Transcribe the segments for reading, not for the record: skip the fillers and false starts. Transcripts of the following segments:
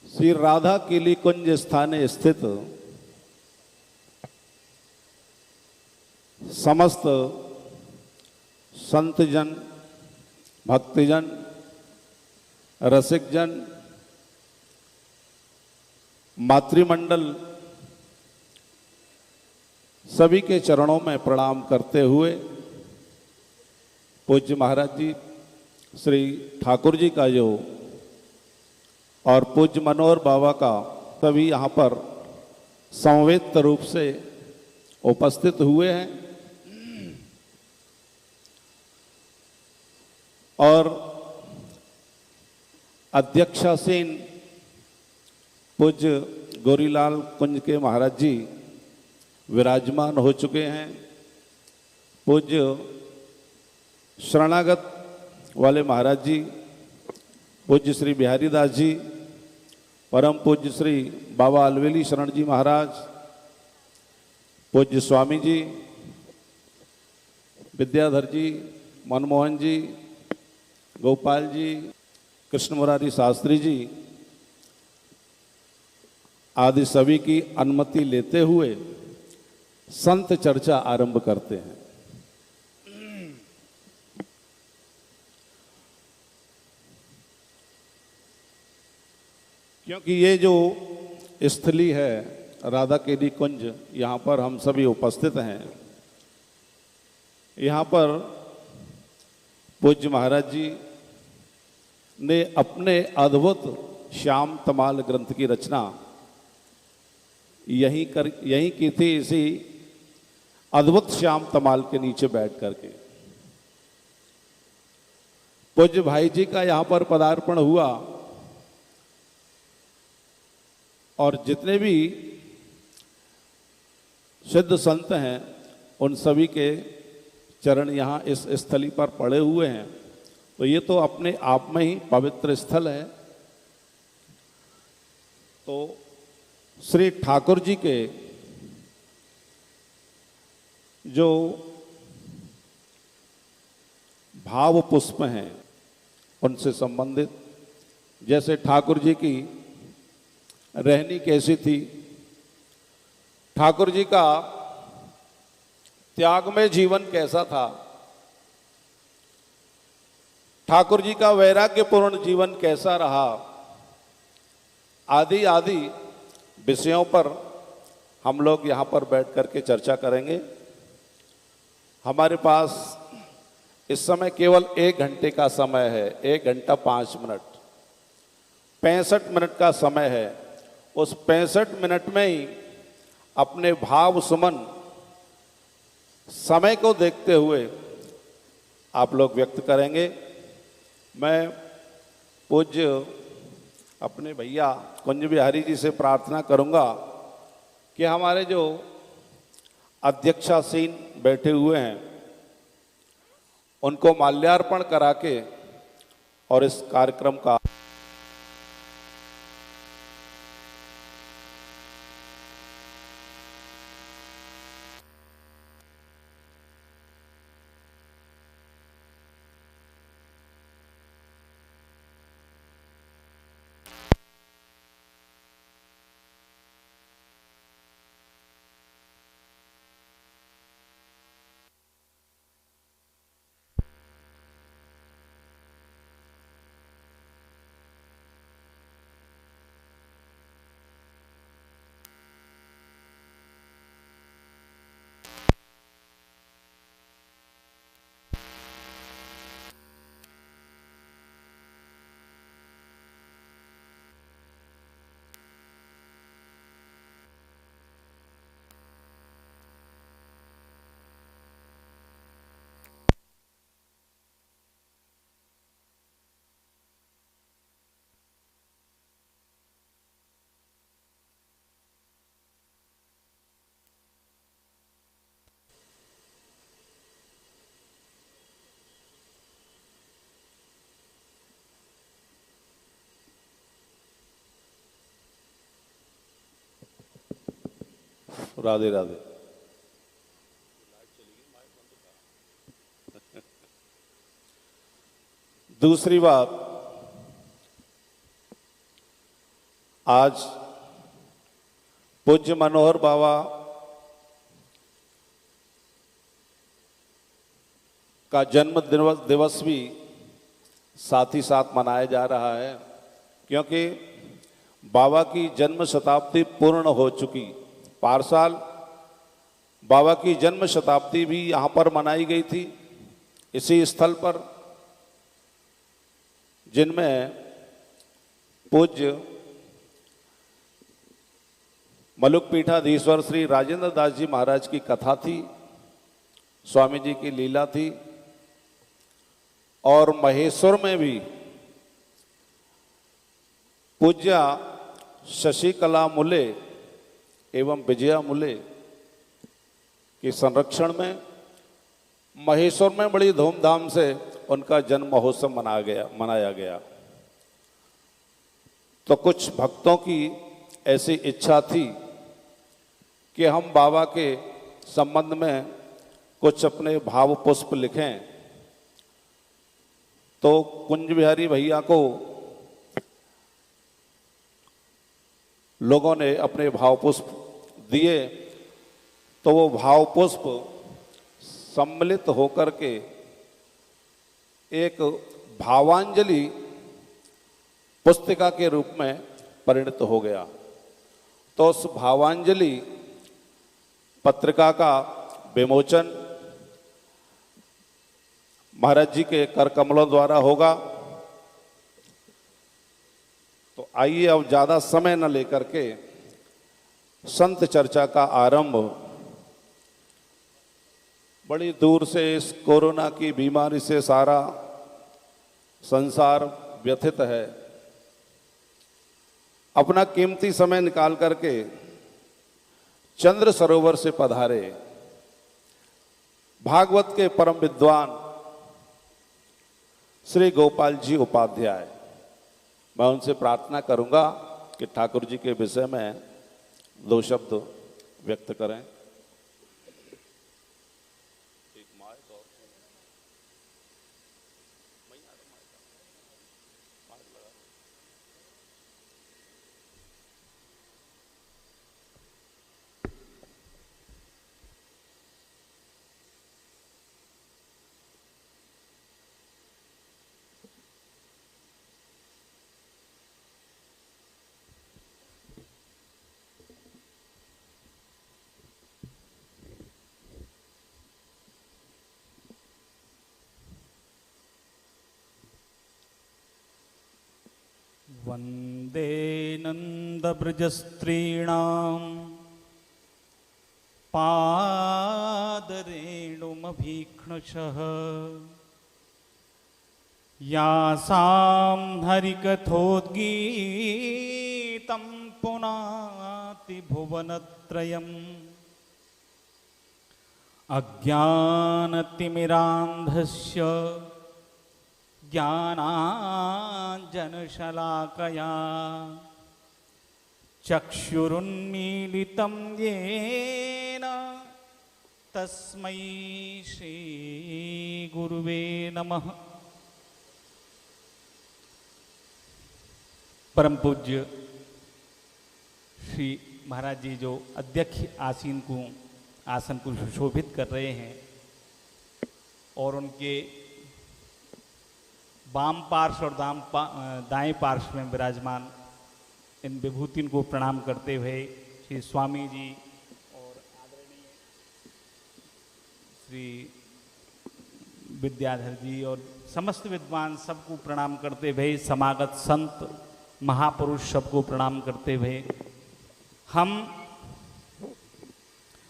श्री राधा केली कुंज स्थाने स्थित समस्त संतजन, भक्तजन, रसिकजन, मातृमंडल सभी के चरणों में प्रणाम करते हुए पूज्य महाराज जी श्री ठाकुर जी का जो और पूज्य मनोहर बाबा का सभी यहाँ पर समवेत रूप से उपस्थित हुए हैं और अध्यक्षासीन पूज्य गौरीलाल कुंज के महाराज जी विराजमान हो चुके हैं। पूज्य शरणागत वाले महाराज जी पूज्य श्री बिहारी दास जी, परम पूज्य श्री बाबा अलवेली शरण जी महाराज, पूज्य स्वामी जी, विद्याधर जी, मनमोहन जी, गोपाल जी, कृष्ण मुरारी शास्त्री जी आदि सभी की अनुमति लेते हुए संत चर्चा आरंभ करते हैं। क्योंकि ये जो स्थली है राधा केली कुंज, यहाँ पर हम सभी उपस्थित हैं। यहाँ पर पूज्य महाराज जी ने अपने अद्भुत श्याम तमाल ग्रंथ की रचना यहीं की थी, इसी अद्भुत श्याम तमाल के नीचे बैठ करके। पूज्य भाई जी का यहाँ पर पदार्पण हुआ और जितने भी सिद्ध संत हैं उन सभी के चरण यहाँ इस स्थली पर पड़े हुए हैं। तो ये तो अपने आप में ही पवित्र स्थल है। तो श्री ठाकुर जी के जो भाव पुष्प हैं उनसे संबंधित, जैसे ठाकुर जी की रहनी कैसी थी, ठाकुर जी का त्यागमय जीवन कैसा था, ठाकुर जी का वैराग्यपूर्ण जीवन कैसा रहा, आदि आदि विषयों पर हम लोग यहाँ पर बैठ करके चर्चा करेंगे। हमारे पास इस समय केवल 1 घंटे का समय है, 1 घंटा 5 मिनट, 65 मिनट का समय है। उस 65 मिनट में ही अपने भाव सुमन समय को देखते हुए आप लोग व्यक्त करेंगे। मैं पूज्य अपने भैया कुंज बिहारी जी से प्रार्थना करूंगा कि हमारे जो अध्यक्षासीन बैठे हुए हैं उनको माल्यार्पण करा के और इस कार्यक्रम का राधे राधे। दूसरी बात, आज पूज्य मनोहर बाबा का जन्म दिवस भी साथ ही साथ मनाया जा रहा है, क्योंकि बाबा की जन्म शताब्दी पूर्ण हो चुकी। पारसाल बाबा की जन्म शताब्दी भी यहाँ पर मनाई गई थी, इसी स्थल पर, जिनमें पूज्य मलुक पीठाधीश्वर श्री राजेंद्र दास जी महाराज की कथा थी, स्वामी जी की लीला थी, और महेश्वर में भी पूज्या शशिकला मुले एवं विजया मुले के संरक्षण में महेश्वर में बड़ी धूमधाम से उनका जन्म महोत्सव मनाया गया। तो कुछ भक्तों की ऐसी इच्छा थी कि हम बाबा के संबंध में कुछ अपने भाव पुष्प लिखें, तो कुंज बिहारी भैया को लोगों ने अपने भाव पुष्प दिए, तो वो भाव पुष्प सम्मिलित होकर के एक भावांजलि पुस्तिका के रूप में परिणत हो गया। तो उस भावांजलि पत्रिका का विमोचन महाराज जी के कर कमलों द्वारा होगा। तो आइए अब ज़्यादा समय न लेकर के संत चर्चा का आरंभ। बड़ी दूर से इस कोरोना की बीमारी से सारा संसार व्यथित है। अपना कीमती समय निकाल करके चंद्र सरोवर से पधारे भागवत के परम विद्वान श्री गोपाल जी उपाध्याय, मैं उनसे प्रार्थना करूंगा कि ठाकुर जी के विषय में 2 शब्द व्यक्त करें। वन्दे नन्दव्रजस्त्रीणां पादरेणुमभीक्ष्णशः यासां हरिकथोद्गीतं पुनाति भुवनत्रयम् अज्ञानतिमिरान्धस्य ज्ञानाञ्जनशलाकया चक्षुरुन्मीलितं येन तस्मै श्रीगुरुवे नमः। परम पूज्य श्री महाराज जी जो अध्यक्ष आसन को सुशोभित कर रहे हैं और उनके वाम पार्श्व और दाएं पार्श्व में विराजमान इन विभूतिन को प्रणाम करते हुए श्री स्वामी जी और आदरणीय श्री विद्याधर जी और समस्त विद्वान सबको प्रणाम करते हुए, समागत संत महापुरुष सबको प्रणाम करते हुए, हम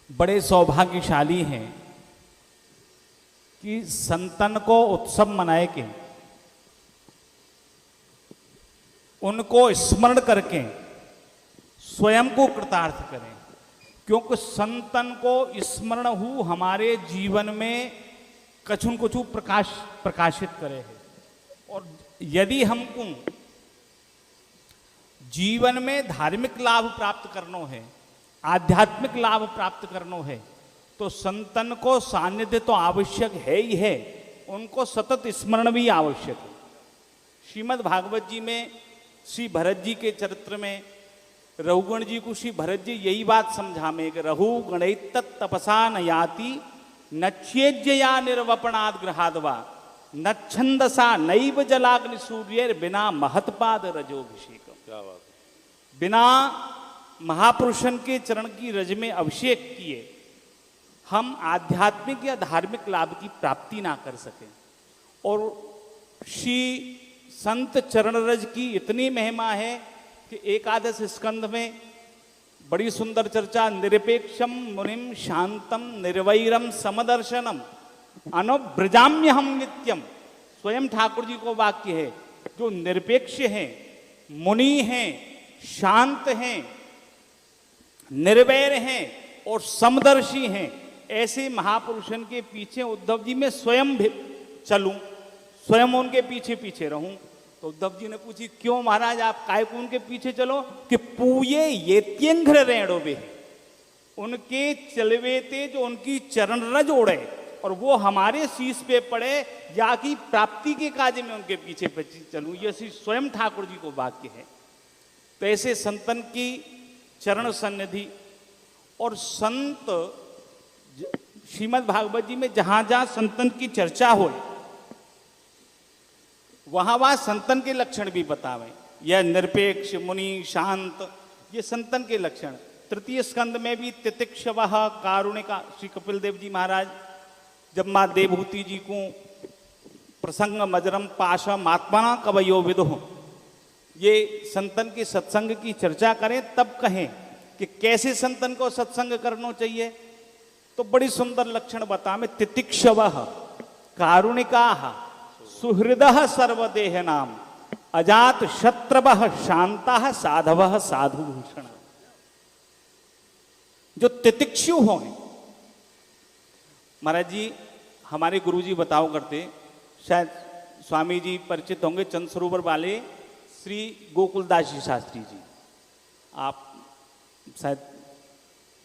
बड़े सौभाग्यशाली हैं कि संतन को उत्सव मनाए के उनको स्मरण करके स्वयं को कृतार्थ करें, क्योंकि संतन को स्मरण हु हमारे जीवन में कछु कछु प्रकाशित करे है। और यदि हमको जीवन में धार्मिक लाभ प्राप्त करना है, आध्यात्मिक लाभ प्राप्त करना है, तो संतन को सानिध्य तो आवश्यक है ही है, उनको सतत स्मरण भी आवश्यक है। श्रीमद् भागवत जी में श्री भरत जी के चरित्र में रघुगण जी को श्री भरत जी यही बात समझा में कि रघु गणित तपसा न याति न चेज्या निर्वपणाद ग्रहादवा न छंदसा नैव जलाग्नि सूर्य बिना महत्पाद रजोभिषेक। क्या बात है। बिना महापुरुषन के चरण की रज में अभिषेक किए हम आध्यात्मिक या धार्मिक लाभ की प्राप्ति ना कर सकें। और श्री संत चरण रज की इतनी महिमा है कि एकादश स्कंध में बड़ी सुंदर चर्चा, निरपेक्षम मुनिम शांतम निर्वैरम समदर्शनम अनुब्रजाम्य हम नित्यम। स्वयं ठाकुर जी को वाक्य है, जो निरपेक्ष हैं, मुनि हैं, शांत हैं, निर्वैर हैं और समदर्शी हैं, ऐसे महापुरुषन के पीछे उद्धव जी मैं स्वयं चलूं, स्वयं उनके पीछे पीछे रहूं। तो उद्धव जी ने पूछी, क्यों महाराज आप काय को उनके पीछे चलो? कि पूये ये त्यंघ्र रेणोवे, उनके चलवे थे जो उनकी चरण रज ओढ़े और वो हमारे शीश पे पड़े, या की प्राप्ति के कार्य में उनके पीछे पीछे चलूं। ये स्वयं ठाकुर जी को वाक्य है। तो ऐसे संतन की चरण सन्निधि और संत श्रीमद् भागवत जी में जहां जहां संतन की चर्चा हो वहां वहां संतन के लक्षण भी बतावे। यह निरपेक्ष मुनि शांत, ये संतन के लक्षण। तृतीय स्कंद में भी तितिक्षवः कारुणिका, श्री कपिल देव जी महाराज जब मां देवहूति जी को प्रसंग मजरम पाशम आत्मना कवयो विदुः, ये संतन के सत्संग की चर्चा करें तब कहें कि कैसे संतन को सत्संग करना चाहिए। तो बड़ी सुंदर लक्षण बतावे। तितिक्षवः कारुणिकाः सुहृदः सर्वदेह नाम अजात शत्रवः शांताः साधवः साधुभूषण। जो तितिक्षु हो, महाराज जी हमारे गुरु जी बताओ करते, शायद स्वामी जी परिचित होंगे, चंद सरोवर वाले श्री गोकुलदास जी शास्त्री जी, आप शायद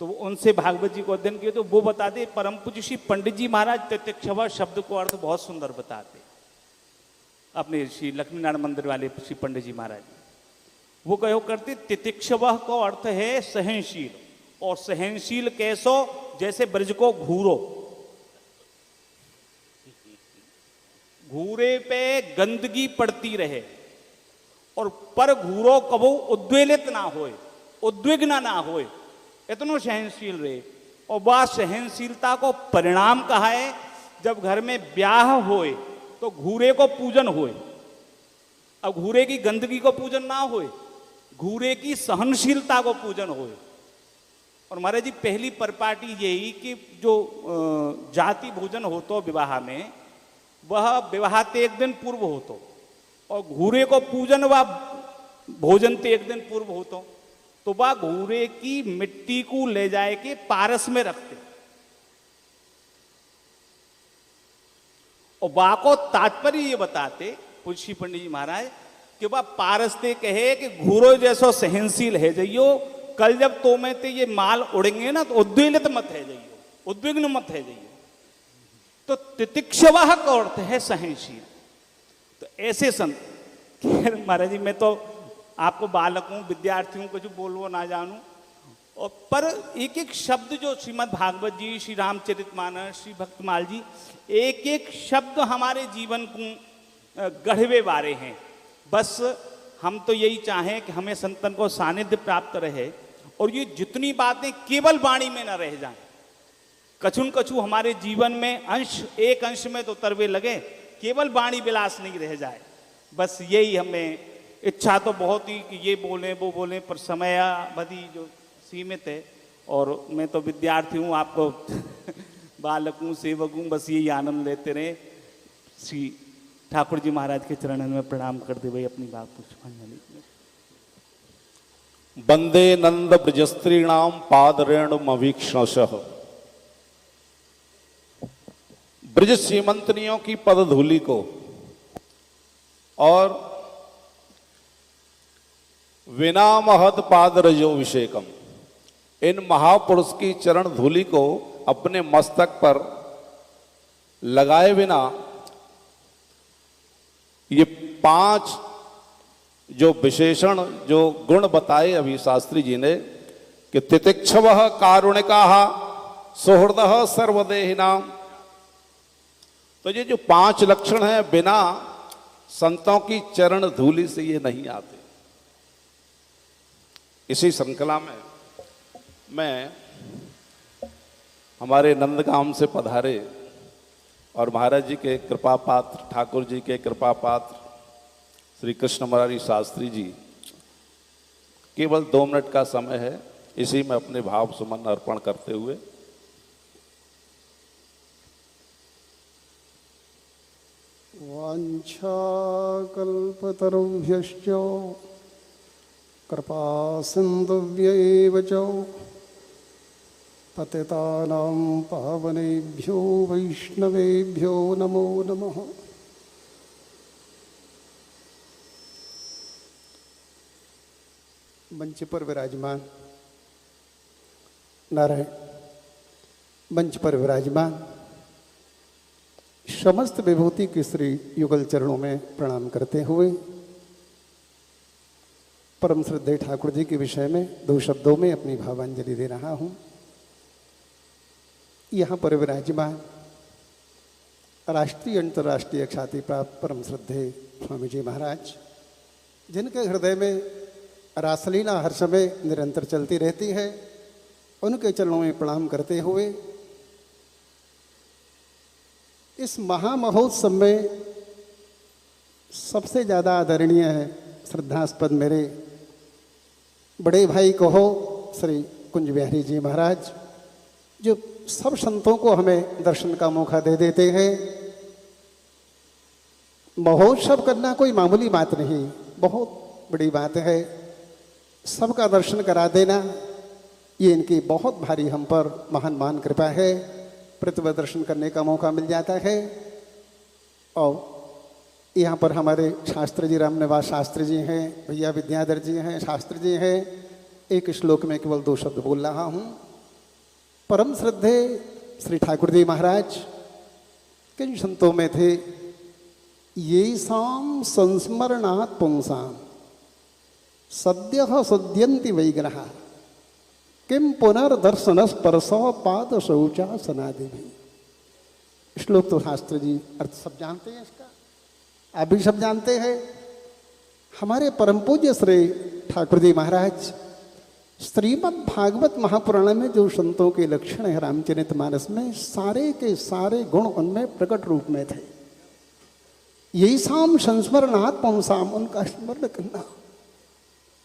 तो उनसे भागवत जी को अध्ययन किए, तो वो बताते, परम पूज्य श्री पंडित जी महाराज तितिक्षव शब्द को अर्थ बहुत सुंदर बताते। अपने श्री लक्ष्मी नारायण मंदिर वाले श्री पंडित जी महाराज वो कहो करते, तितिक्षव को अर्थ है सहनशील। और सहनशील कैसो? जैसे ब्रज को घूरो, घूरे पे गंदगी पड़ती रहे और पर घूरो कबो उद्वेलित ना होए, उद्विग्न ना होए, इतनो सहनशील रहे। और वह सहनशीलता को परिणाम कहा है, जब घर में ब्याह होए तो घूरे को पूजन होए। अब घूरे की गंदगी को पूजन ना होए, घूरे की सहनशीलता को पूजन होए। और महाराज जी पहली परिपाटी यही कि जो जाति भोजन हो तो विवाह में, वह विवाह ते एक दिन पूर्व हो तो, और घूरे को पूजन वह भोजन ते एक दिन पूर्व हो तो वह घूरे की मिट्टी को ले जाए के पारस में रखते। और वह को तात्पर्य ये बताते पूज्य पंडित जी महाराज कि वह पारस ते कहे कि घूरो जैसो सहनशील है जइयो, कल जब तो में ते ये माल उड़ेंगे ना तो उद्वेलित मत है जइयो, उद्विग्न मत है जइयो। तो तितिक्षवः का अर्थ है सहनशील। तो ऐसे संत, महाराज जी मैं तो आपको बालक हूं, विद्यार्थी हूं, कुछ बोलवो ना जानू, और पर एक एक शब्द जो श्रीमद् भागवत जी, श्री रामचरितमानस, श्री भक्तमाल जी, एक एक शब्द हमारे जीवन को गढ़वे वारे हैं। बस हम तो यही चाहें कि हमें संतन को सानिध्य प्राप्त रहे और ये जितनी बातें केवल वाणी में न रह जाएं, कछुन कछु हमारे जीवन में अंश, एक अंश में तो तरवे लगे, केवल वाणी विलास नहीं रह जाए। बस यही हमें इच्छा तो बहुत ही कि ये बोलें वो बोलें, पर समय अवधि जो सीमित है, और मैं तो विद्यार्थी हूँ, आपको बालक हूँ, सेवक हूँ, बस यही आनंद लेते रहे। श्री ठाकुर जी महाराज के चरणों में प्रणाम करते हुए अपनी बात पुष्पांजलि। वंदे नंद ब्रजस्त्रीणाम पाद रेणुमवीक्षणशः। ब्रज सीमंतनियों की पद धूलि को और विना महत पाद रजोभिषेकम, इन महापुरुष की चरण धूलि को अपने मस्तक पर लगाए बिना ये 5 जो विशेषण, जो गुण बताए अभी शास्त्री जी ने कि तितिक्षवः कारुणिकाः सुहृदः सर्वदेहिनाम, तो ये जो 5 लक्षण हैं बिना संतों की चरण धूलि से ये नहीं आते। इसी श्रृंखला में मैं हमारे नंदगांव से पधारे और महाराज जी के कृपा पात्र, ठाकुर जी के कृपा पात्र श्री कृष्ण मुरारी शास्त्री जी, केवल 2 मिनट का समय है, इसी में अपने भाव सुमन अर्पण करते हुए वाञ्छाकल्पतरुभ्यश्च कृपा सिन्धुभ्यैव च पतितानां पावनेभ्यो वैष्णवेभ्यो नमो नमः। मंच पर विराजमान नारायण, मंच पर विराजमान समस्त विभूति के श्री युगल चरणों में प्रणाम करते हुए परम श्रद्धेय ठाकुर जी के विषय में 2 शब्दों में अपनी भावांजलि दे रहा हूँ। यहाँ पर विराजमान राष्ट्रीय अंतर्राष्ट्रीय ख्याति प्राप्त परम श्रद्धेय स्वामी जी महाराज, जिनके हृदय में रासलीला हर समय निरंतर चलती रहती है, उनके चरणों में प्रणाम करते हुए इस महामहोत्सव में सबसे ज़्यादा आदरणीय है, श्रद्धास्पद मेरे बड़े भाई कहो श्री कुंज बिहारी जी महाराज, जो सब संतों को हमें दर्शन का मौका दे देते हैं। महोत्सव करना कोई मामूली बात नहीं, बहुत बड़ी बात है। सबका दर्शन करा देना ये इनकी बहुत भारी हम पर महान कृपा है। प्रतिभा दर्शन करने का मौका मिल जाता है। और यहाँ पर हमारे शास्त्री जी, रामनिवास शास्त्री जी हैं, भैया विद्याधर जी हैं, शास्त्री जी हैं। एक श्लोक में केवल 2 शब्द बोल रहा हूँ। परम श्रद्धेय श्री ठाकुर जी महाराज किन संतों में थे, ये साम संस्मरणात् पुंसाम सद्यः सद्यन्ति वैग्रहा किम पुनर्दर्शन स्पर्श पाद शौचासनादि भी। श्लोक तो शास्त्री जी अर्थ सब जानते हैं, इसका आप भी सब जानते हैं। हमारे परम पूज्य श्री ठाकुर जी महाराज श्रीमद् भागवत महापुराण में जो संतों के लक्षण है रामचरितमानस में, सारे के सारे गुण उनमें प्रकट रूप में थे। यही साम संस्मरणात् पुंसाम, उनका स्मरण करना,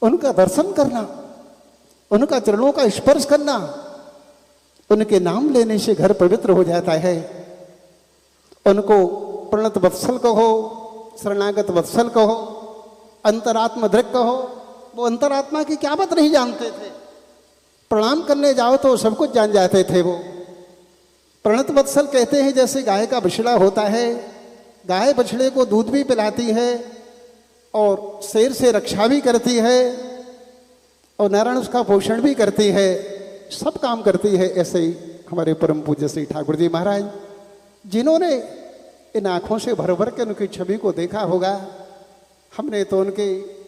उनका दर्शन करना, उनका चरणों का स्पर्श करना, उनके नाम लेने से घर पवित्र हो जाता है। उनको प्रणत वत्सल कहो, शरणागत वत्सल कहो, अंतरात्मा दृक् कहो। वो अंतरात्मा की क्या बात नहीं जानते थे। प्रणाम करने जाओ तो सब कुछ जान जाते थे। वो प्रणत वत्सल कहते हैं जैसे गाय का बछड़ा होता है, गाय बछड़े को दूध भी पिलाती है और शेर से रक्षा भी करती है और नारायण उसका पोषण भी करती है, सब काम करती है। ऐसे ही हमारे परम पूज्य श्री ठाकुर जी महाराज, जिन्होंने इन आँखों से भर भर के उनकी छवि को देखा होगा। हमने तो उनके,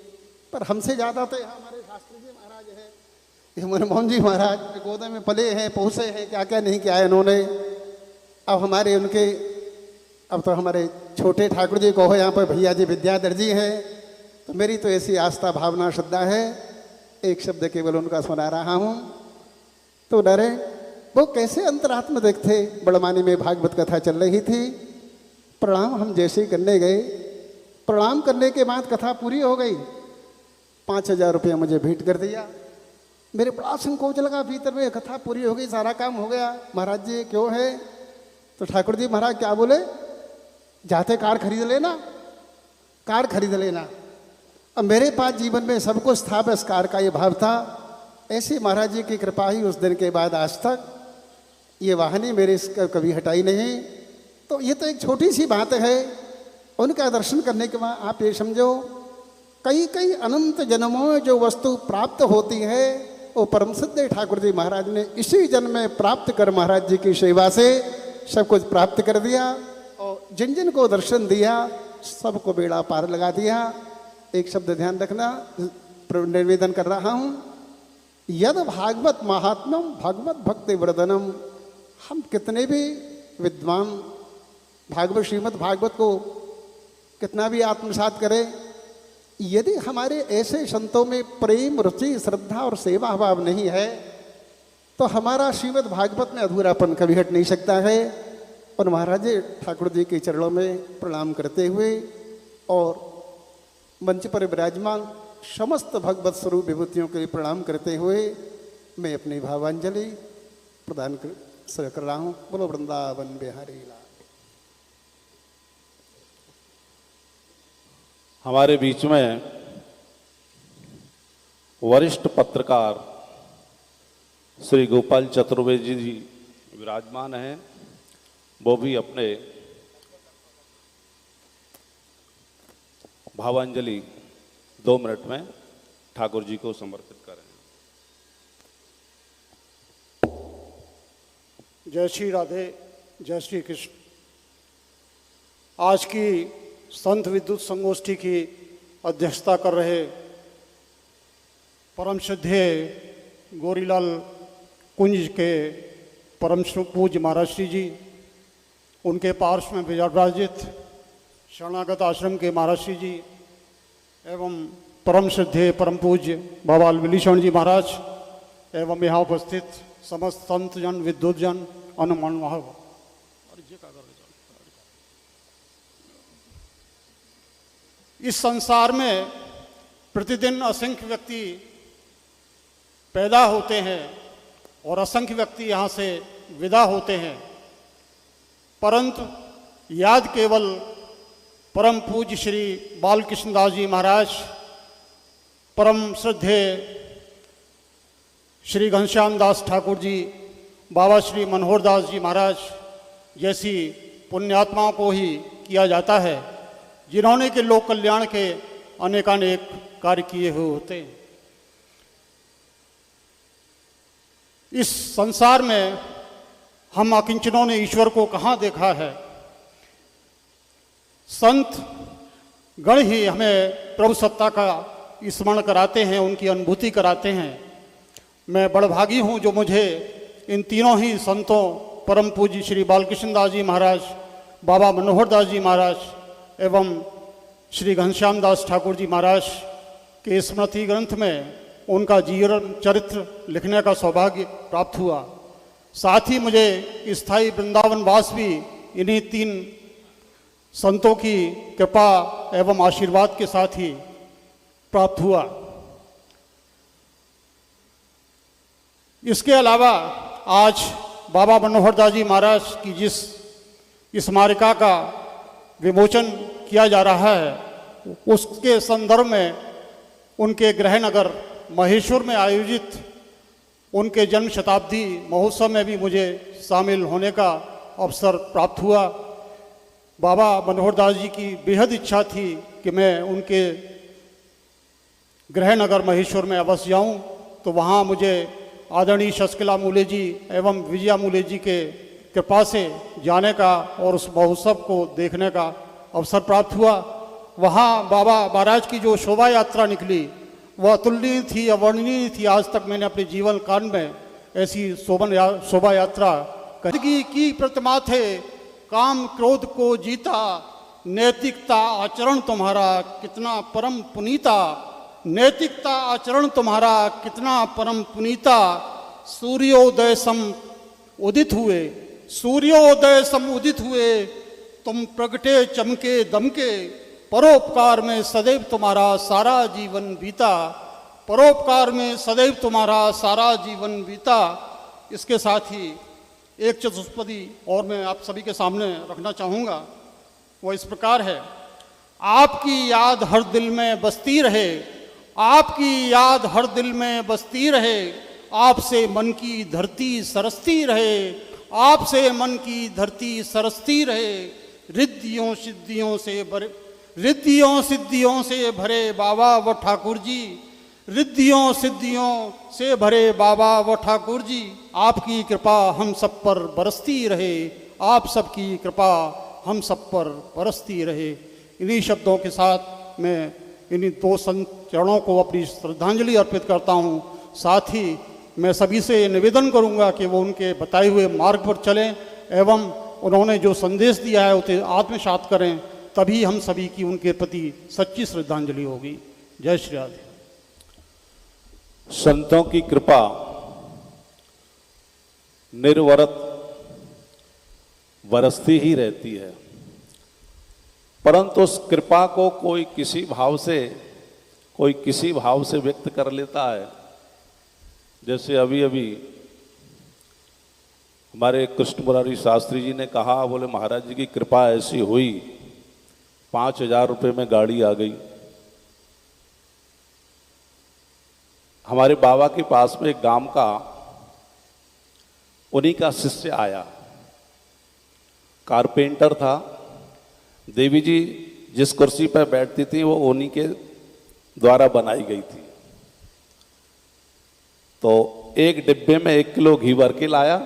पर हमसे ज़्यादा तो हमारे शास्त्री जी महाराज हैं, मनमोहन जी महाराज गोदा में पले हैं, पोसे हैं, क्या क्या नहीं किया है इन्होंने। अब हमारे उनके, अब तो हमारे छोटे ठाकुर जी को हो, यहाँ पर भैया जी विद्याधर जी हैं। तो मेरी तो ऐसी आस्था भावना श्रद्धा है, एक शब्द केवल उनका सुना रहा हूँ। तो डरे वो कैसे अंतरात्मा देखते। बड़मानी में भागवत कथा चल रही थी, प्रणाम हम जैसे ही करने गए, प्रणाम करने के बाद कथा पूरी हो गई, 5,000 रुपया मुझे भेंट कर दिया। मेरे बड़ा संकोच लगा भीतर में, कथा पूरी हो गई, सारा काम हो गया। महाराज जी क्यों है? तो ठाकुर जी महाराज क्या बोले, जाते कार खरीद लेना, कार खरीद लेना। अब मेरे पास जीवन में सब कुछ था, बस कार का ये भाव था। ऐसे महाराज जी की कृपा ही उस दिन के बाद आज तक ये वाहनी मेरे इसका कभी हटाई नहीं। तो ये तो एक छोटी सी बात है। उनका दर्शन करने के बाद आप ये समझो, कई कई अनंत जन्मों में जो वस्तु प्राप्त होती है वो परम सिद्ध ठाकुर जी महाराज ने इसी जन्म में प्राप्त कर महाराज जी की सेवा से सब कुछ प्राप्त कर दिया। और जिन जिन को दर्शन दिया सबको बेड़ा पार लगा दिया। एक शब्द ध्यान रखना, निवेदन कर रहा हूं, यद भागवत महात्म्यम भगवत भक्ति वर्धनम। हम कितने भी विद्वान भागवत श्रीमद् भागवत को कितना भी आत्मसात करें, यदि हमारे ऐसे संतों में प्रेम, रुचि, श्रद्धा और सेवा भाव नहीं है तो हमारा श्रीमद् भागवत में अधूरापन कभी हट नहीं सकता है। और महाराज ठाकुर जी के चरणों में प्रणाम करते हुए और मंच पर विराजमान समस्त भगवत स्वरूप विभूतियों के लिए प्रणाम करते हुए मैं अपनी भावांजलि प्रदान कर रहा हूँ। बोलो वृंदावन बिहारी लाल। हमारे बीच में वरिष्ठ पत्रकार श्री गोपाल चतुर्वेदी जी विराजमान हैं। वो भी अपने भावांजलि 2 मिनट में ठाकुर जी को समर्पित करें। जय श्री राधे, जय श्री कृष्ण। आज की संत विद्युत संगोष्ठी की अध्यक्षता कर रहे परम श्रद्धेय गोरीलाल कुंज के परम पूज्य महाराज श्री जी, उनके पार्श्व में विराजित शरणागत आश्रम के महाराज श्री जी एवं परम श्रद्धेय परम पूज्य बाबा विलीशरण जी महाराज एवं यहाँ उपस्थित समस्त संत जन, विद्युत जन, अनुमान महाव। इस संसार में प्रतिदिन असंख्य व्यक्ति पैदा होते हैं और असंख्य व्यक्ति यहाँ से विदा होते हैं, परंतु याद केवल परम पूज्य श्री बालकृष्ण दास जी महाराज, परम श्रद्धेय श्री घनश्याम दास ठाकुर जी, बाबा श्री मनोहर दास जी महाराज जैसी पुण्यात्माओं को ही किया जाता है, जिन्होंने के लोक कल्याण के अनेकानेक कार्य किए हुए होते हैं। इस संसार में हम अकिंचनों ने ईश्वर को कहाँ देखा है। संत गण ही हमें प्रभु सत्ता का स्मरण कराते हैं, उनकी अनुभूति कराते हैं। मैं बड़भागी हूँ जो मुझे इन तीनों ही संतों, परम पूज्य श्री बालकृष्ण दास जी महाराज, बाबा मनोहर दास जी महाराज एवं श्री घनश्याम दास ठाकुर जी महाराज के स्मृति ग्रंथ में उनका जीवन चरित्र लिखने का सौभाग्य प्राप्त हुआ। साथ ही मुझे स्थायी वृंदावन वास भी इन्हीं 3 संतों की कृपा एवं आशीर्वाद के साथ ही प्राप्त हुआ। इसके अलावा आज बाबा मनोहर दास जी महाराज की जिस स्मारिका का विमोचन किया जा रहा है, उसके संदर्भ में उनके गृह नगर महेश्वर में आयोजित उनके जन्म शताब्दी महोत्सव में भी मुझे शामिल होने का अवसर प्राप्त हुआ। बाबा मनोहर दास जी की बेहद इच्छा थी कि मैं उनके गृह नगर महेश्वर में अवश्य जाऊं, तो वहाँ मुझे आदरणीय शशिकला मूले जी एवं विजया मूले जी के कृपा से जाने का और उस महोत्सव को देखने का अवसर प्राप्त हुआ। वहाँ बाबा महाराज की जो शोभा यात्रा निकली वह अतुलनीय थी, अवर्णनीय थी। आज तक मैंने अपने जीवन काल में ऐसी शोभा यात्रा की प्रतिमा थे। काम क्रोध को जीता, नैतिकता आचरण तुम्हारा कितना परम पुनीता, नैतिकता आचरण तुम्हारा कितना परम पुनीता। सूर्योदय सम उदित हुए, सूर्योदय सम उदित हुए, तुम प्रगटे चमके दमके, परोपकार में सदैव तुम्हारा सारा जीवन बीता, परोपकार में सदैव तुम्हारा सारा जीवन बीता। इसके साथ ही एक चतुष्पदी और मैं आप सभी के सामने रखना चाहूँगा। वो इस प्रकार है। आपकी याद हर दिल में बसती रहे, आपकी याद हर दिल में बसती रहे, आपसे मन की धरती सरसती रहे, आपसे मन की धरती सरसती रहे। रिद्धियों सिद्धियों से भरे, रिद्धियों सिद्धियों से भरे बाबा व ठाकुर जी, रिद्धियों सिद्धियों से भरे बाबा व ठाकुर जी। आपकी कृपा हम सब पर बरसती रहे, आप सबकी कृपा हम सब पर बरसती रहे। इन्हीं शब्दों के साथ मैं इन्हीं दो संत चरणों को अपनी श्रद्धांजलि अर्पित करता हूँ। साथ ही मैं सभी से निवेदन करूँगा कि वो उनके बताए हुए मार्ग पर चलें एवं उन्होंने जो संदेश दिया है उसे आत्मसात करें, तभी हम सभी की उनके प्रति सच्ची श्रद्धांजलि होगी। जय श्री राधे। संतों की कृपा निर्वरत बरसती ही रहती है, परंतु उस कृपा को कोई किसी भाव से व्यक्त कर लेता है। जैसे अभी अभी हमारे कृष्ण मुरारी शास्त्री जी ने कहा, बोले महाराज जी की कृपा ऐसी हुई 5,000 रुपये में गाड़ी आ गई। हमारे बाबा के पास में एक गांव का उन्हीं का शिष्य आया, कारपेंटर था। देवी जी जिस कुर्सी पर बैठती थी वो उन्हीं के द्वारा बनाई गई थी। तो एक डिब्बे में 1 किलो घी भर के लाया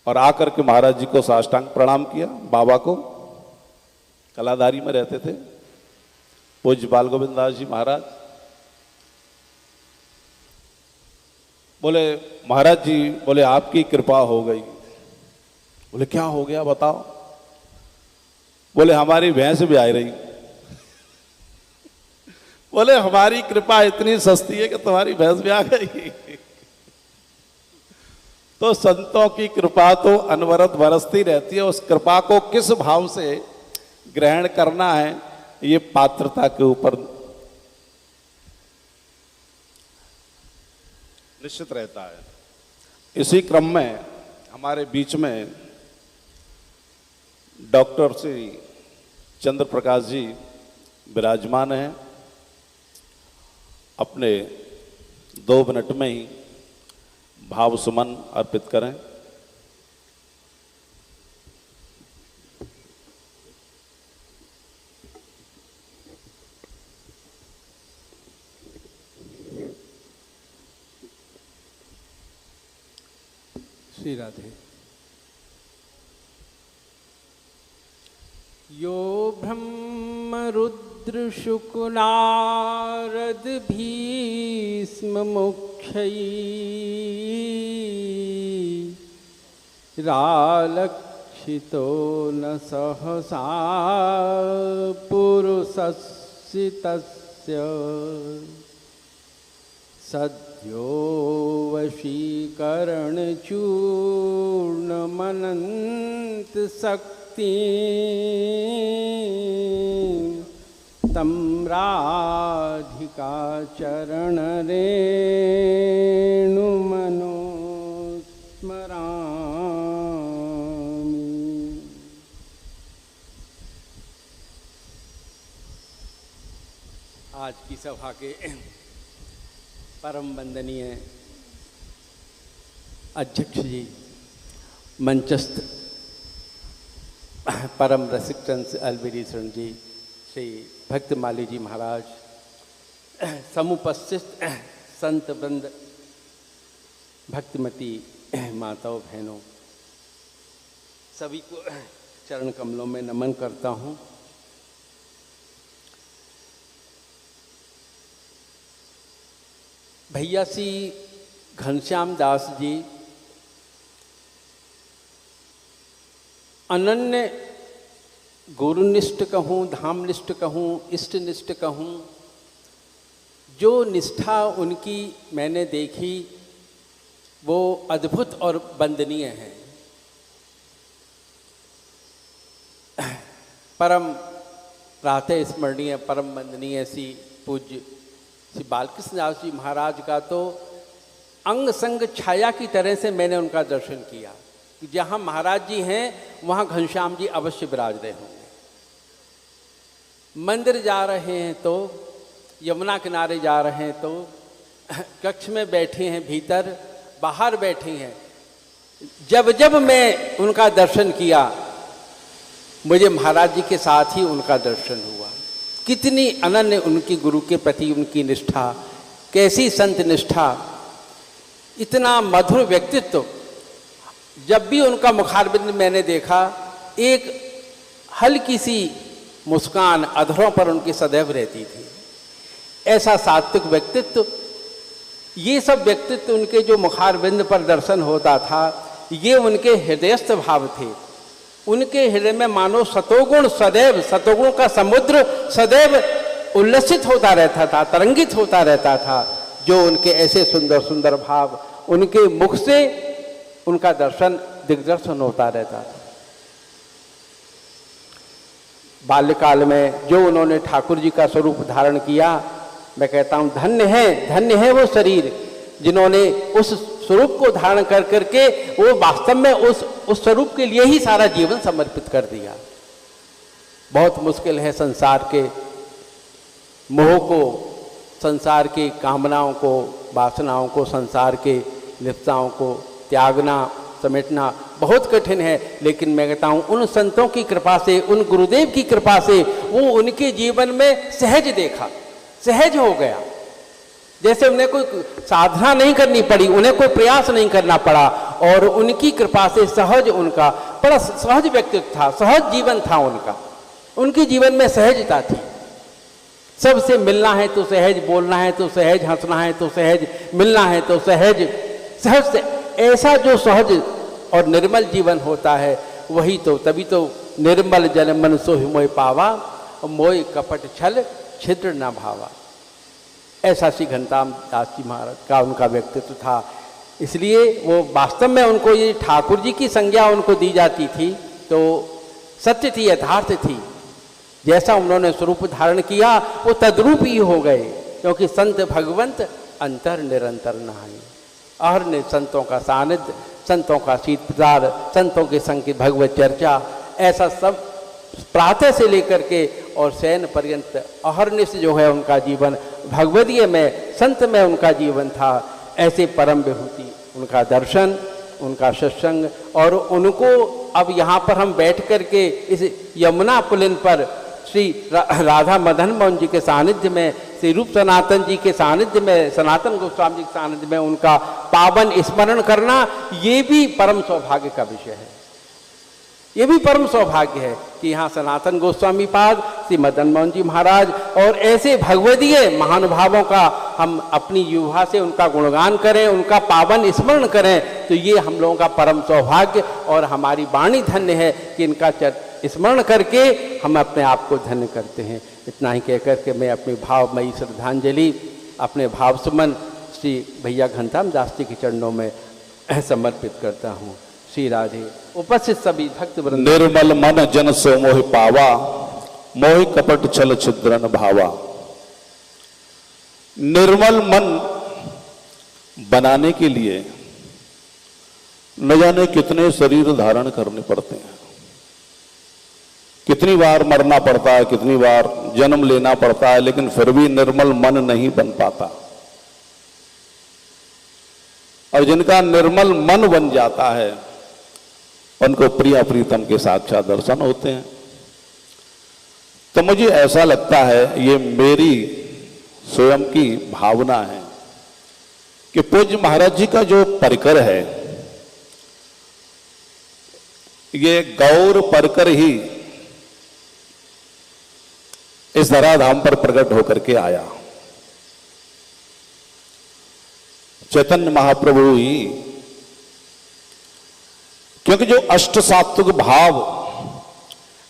और आकर के महाराज जी को साष्टांग प्रणाम किया। बाबा को कलाधारी में रहते थे पूज्य बाल गोविंद दास जी महाराज। बोले महाराज जी, बोले आपकी कृपा हो गई। बोले क्या हो गया बताओ। बोले हमारी भैंस भी आ रही। बोले हमारी कृपा इतनी सस्ती है कि तुम्हारी भैंस भी आ गई। तो संतों की कृपा तो अनवरत बरसती रहती है। उस कृपा को किस भाव से ग्रहण करना है, ये पात्रता के ऊपर निश्चित रहता है। इसी क्रम में हमारे बीच में डॉक्टर श्री चंद्र प्रकाश जी विराजमान हैं। अपने 2 मिनट में ही भाव सुमन अर्पित करें। श्री राधे। यो ब्रह्म रुद्र शुक नारद भीष्म मुख्यै रालक्षितो न सहसा पुरुषस्य तस्य सद्यो वशीकरणचूर्णमनन्त शक्ति तं राधिका चरण रेणु मनोस्मरामि। आज की सभा के परम वंदनीय अध्यक्ष जी, मंचस्थ परम रसिक चंद अलबेरीशरण जी, श्री भक्तमाली जी महाराज, समुपस्थित संत वृंद, भक्तिमती माताओं बहनों, सभी को चरण कमलों में नमन करता हूँ। भैया श्री घनश्याम दास जी अनन्य गुरुनिष्ठ कहूँ, धामनिष्ठ कहूँ, इष्टनिष्ठ कहूँ, जो निष्ठा उनकी मैंने देखी वो अद्भुत और वंदनीय है। परम प्रातः स्मरणीय, परम वंदनीय श्री पूज्य श्री बालकृष्ण दास जी महाराज का तो अंग संग छाया की तरह से मैंने उनका दर्शन किया कि जहाँ महाराज जी हैं वहाँ घनश्याम जी अवश्य विराज रहे होंगे। मंदिर जा रहे हैं तो, यमुना किनारे जा रहे हैं तो, कक्ष में बैठे हैं, भीतर बाहर बैठे हैं, जब जब मैं उनका दर्शन किया मुझे महाराज जी के साथ ही उनका दर्शन हुआ। कितनी अनन्य उनकी गुरु के प्रति उनकी निष्ठा, कैसी संत निष्ठा, इतना मधुर व्यक्तित्व। जब भी उनका मुखारबिंद मैंने देखा, एक हल्की सी मुस्कान अधरों पर उनकी सदैव रहती थी। ऐसा सात्विक व्यक्तित्व, ये सब व्यक्तित्व उनके जो मुखारबिंद पर दर्शन होता था, ये उनके हृदयस्थ भाव थे। उनके हृदय में मानो सतोगुण सदैव, सतोगुण का समुद्र सदैव उल्लसित होता रहता था, तरंगित होता रहता था। जो उनके ऐसे सुंदर सुंदर भाव, उनके मुख से उनका दर्शन दिग्दर्शन होता रहता था। बाल्यकाल में जो उन्होंने ठाकुर जी का स्वरूप धारण किया, मैं कहता हूँ धन्य है वो शरीर जिन्होंने उस स्वरूप को धारण कर करके वो वास्तव में उस स्वरूप के लिए ही सारा जीवन समर्पित कर दिया। बहुत मुश्किल है संसार के मोह को, संसार की कामनाओं को, वासनाओं को, संसार के लिप्ताओं को त्यागना, समेटना बहुत कठिन है। लेकिन मैं कहता हूँ उन संतों की कृपा से, उन गुरुदेव की कृपा से वो उनके जीवन में सहज देखा, सहज हो गया। जैसे उन्हें कोई साधना नहीं करनी पड़ी, उन्हें कोई प्रयास नहीं करना पड़ा, और उनकी कृपा से सहज, उनका बड़ा सहज व्यक्तित्व था, सहज जीवन था उनका। उनके जीवन में सहजता थी। सबसे मिलना है तो सहज, बोलना है तो सहज, हंसना है तो सहज, मिलना है तो सहज, सहज से ऐसा जो सहज और निर्मल जीवन होता है, वही तो, तभी तो निर्मल जन मन सोहि मोहि पावा, मोहि कपट छल छिद्र न भावा। ऐसा श्री घनश्याम दास जी महाराज का उनका व्यक्तित्व था। इसलिए वो वास्तव में उनको ये ठाकुर जी की संज्ञा उनको दी जाती थी तो सत्य थी, यथार्थ थी। जैसा उन्होंने स्वरूप धारण किया वो तद्रूप ही हो गए, क्योंकि संत भगवंत अंतर निरंतर नहाए। और ने संतों का सानिध्य, संतों का शीत प्रसाद, संतों के संग की भगवत चर्चा, ऐसा सब प्रातः से लेकर के और शयन पर्यंत अहर्निश जो है उनका जीवन भगवदीय में, संत में उनका जीवन था। ऐसे परम विभूति उनका दर्शन, उनका सत्संग, और उनको अब यहाँ पर हम बैठ कर के इस यमुना पुलिन पर श्री राधा मदन मोहन जी के सानिध्य में, श्री रूप सनातन जी के सानिध्य में, सनातन गोस्वामी जी के सानिध्य में उनका पावन स्मरण करना, ये भी परम सौभाग्य का विषय है। ये भी परम सौभाग्य है कि यहाँ सनातन गोस्वामी पाद, श्री मदन मोहन जी महाराज और ऐसे भगवदीय महानुभावों का हम अपनी युवा से उनका गुणगान करें, उनका पावन स्मरण करें, तो ये हम लोगों का परम सौभाग्य और हमारी वाणी धन्य है कि इनका स्मरण करके हम अपने आप को धन्य करते हैं। इतना ही कहकर के मैं अपनी भावमयी श्रद्धांजलि, अपने भाव सुमन श्री भैया घनश्याम दास जी के चरणों में समर्पित करता हूँ। श्री राधे। उपस्थित सभी भक्त वृंद। निर्मल मन जन सो मोहि पावा, मोहि कपट छल छिद्रन भावा। निर्मल मन बनाने के लिए न जाने कितने शरीर धारण करने पड़ते हैं, कितनी बार मरना पड़ता है, कितनी बार जन्म लेना पड़ता है, लेकिन फिर भी निर्मल मन नहीं बन पाता। और जिनका निर्मल मन बन जाता है उनको प्रिया प्रीतम के साक्षात दर्शन होते हैं। तो मुझे ऐसा लगता है, ये मेरी स्वयं की भावना है कि पूज्य महाराज जी का जो परिकर है, ये गौर परकर ही इस धराधाम पर प्रकट होकर के आया। चैतन्य महाप्रभु ही, क्योंकि जो अष्ट सात्विक भाव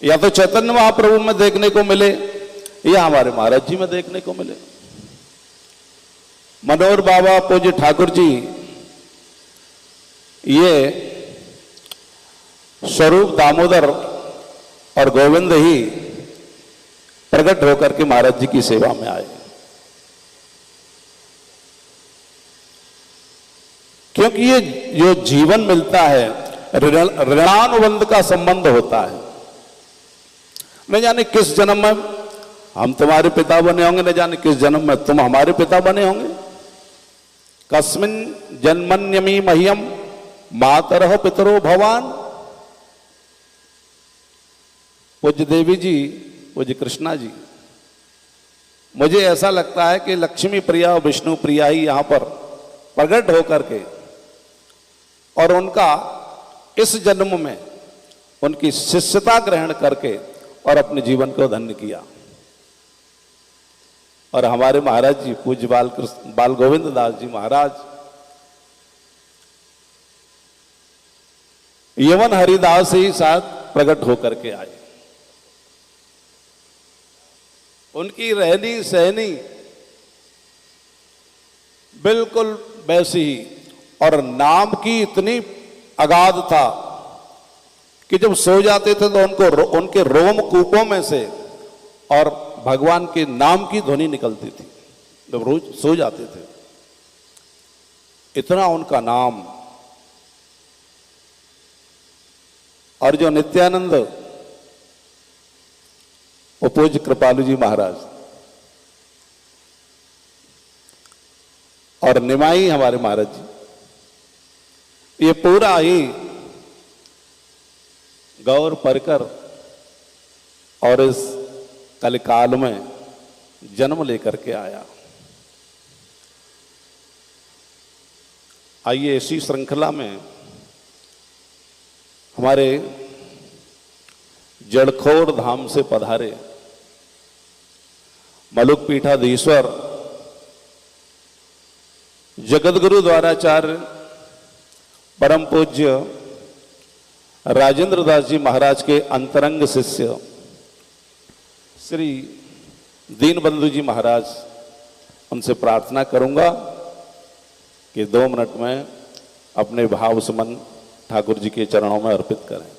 या तो चैतन्य महाप्रभु में देखने को मिले या हमारे महाराज जी में देखने को मिले। मनोहर बाबा पूज्य ठाकुर जी ये स्वरूप दामोदर और गोविंद ही प्रकट होकर के महाराज जी की सेवा में आए, क्योंकि ये जो जीवन मिलता है ऋणानुबंध का संबंध होता है। न जाने किस जन्म में हम तुम्हारे पिता बने होंगे, न जाने किस जन्म में तुम हमारे पिता बने होंगे। कस्मिन जन्मन्यमी मह्यम मातरः पितरो भवान। पूज्य देवी जी, पूज्य कृष्णा जी, मुझे ऐसा लगता है कि लक्ष्मी प्रिया और विष्णु प्रिया ही यहां पर प्रकट होकर के और उनका इस जन्म में उनकी शिष्यता ग्रहण करके और अपने जीवन को धन्य किया। और हमारे महाराज जी पूज्य बाल गोविंद दास जी महाराज यवन हरिदास से ही साथ प्रकट होकर के आए। उनकी रहनी सहनी बिल्कुल वैसी ही, और नाम की इतनी अगाध था कि जब सो जाते थे तो उनके रोम कूपों में से और भगवान के नाम की ध्वनि निकलती थी जब रोज सो जाते थे। इतना उनका नाम। और जो नित्यानंद वो पूज्य कृपालु जी महाराज और निमाई हमारे महाराज जी, ये पूरा ही गौर परकर और इस कलिकाल में जन्म लेकर के आया। आइए इसी श्रृंखला में हमारे जड़खोर धाम से पधारे मलुक पीठाधीश्वर जगतगुरु द्वाराचार्य परम पूज्य राजेंद्र दास जी महाराज के अंतरंग शिष्य श्री दीनबंधु जी महाराज, उनसे प्रार्थना करूंगा कि 2 मिनट में अपने भाव सुमन ठाकुर जी के चरणों में अर्पित करें।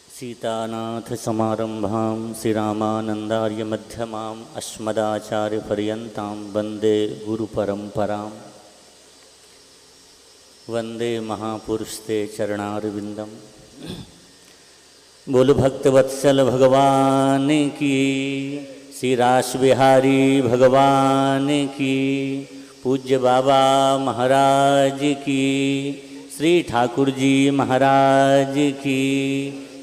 सीतानाथ समारंभां श्रीरामानंदार्य मध्यमाम् अस्मदाचार्य पर्यन्तां वंदे गुरु परंपरां। वंदे महापुरुष ते चरणारविंदम। बोल भक्त वत्सल भगवान की, श्री रास बिहारी भगवान की, पूज्य बाबा महाराज की, श्री ठाकुर जी महाराज की,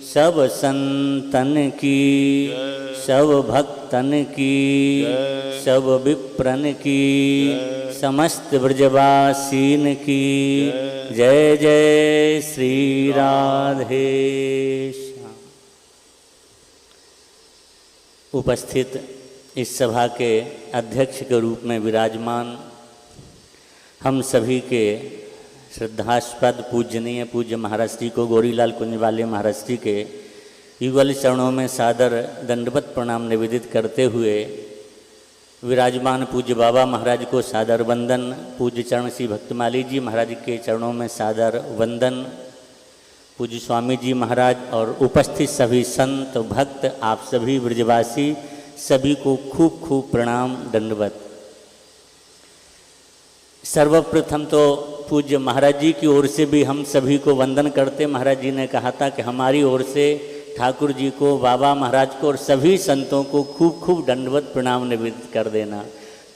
सब संतन की, सब भक्तन की, सब विप्रन की, समस्त ब्रजवासीन की जय जय श्री राधे। उपस्थित इस सभा के अध्यक्ष के रूप में विराजमान हम सभी के श्रद्धास्पद पूजनीय पूज्य महाराज श्री को गौरीलाल कुंज वाले महाराज श्री के युगल चरणों में सादर दंडवत प्रणाम निवेदित करते हुए विराजमान पूज्य बाबा महाराज को सादर वंदन, पूज्य चरण श्री भक्तमाली जी महाराज के चरणों में सादर वंदन, पूज्य स्वामी जी महाराज और उपस्थित सभी संत भक्त, आप सभी ब्रजवासी सभी को खूब खूब प्रणाम दंडवत। सर्वप्रथम तो पूज्य महाराज जी की ओर से भी हम सभी को वंदन करते। महाराज जी ने कहा था कि हमारी ओर से ठाकुर जी को, बाबा महाराज को और सभी संतों को खूब खूब दंडवत प्रणाम निवेदित कर देना।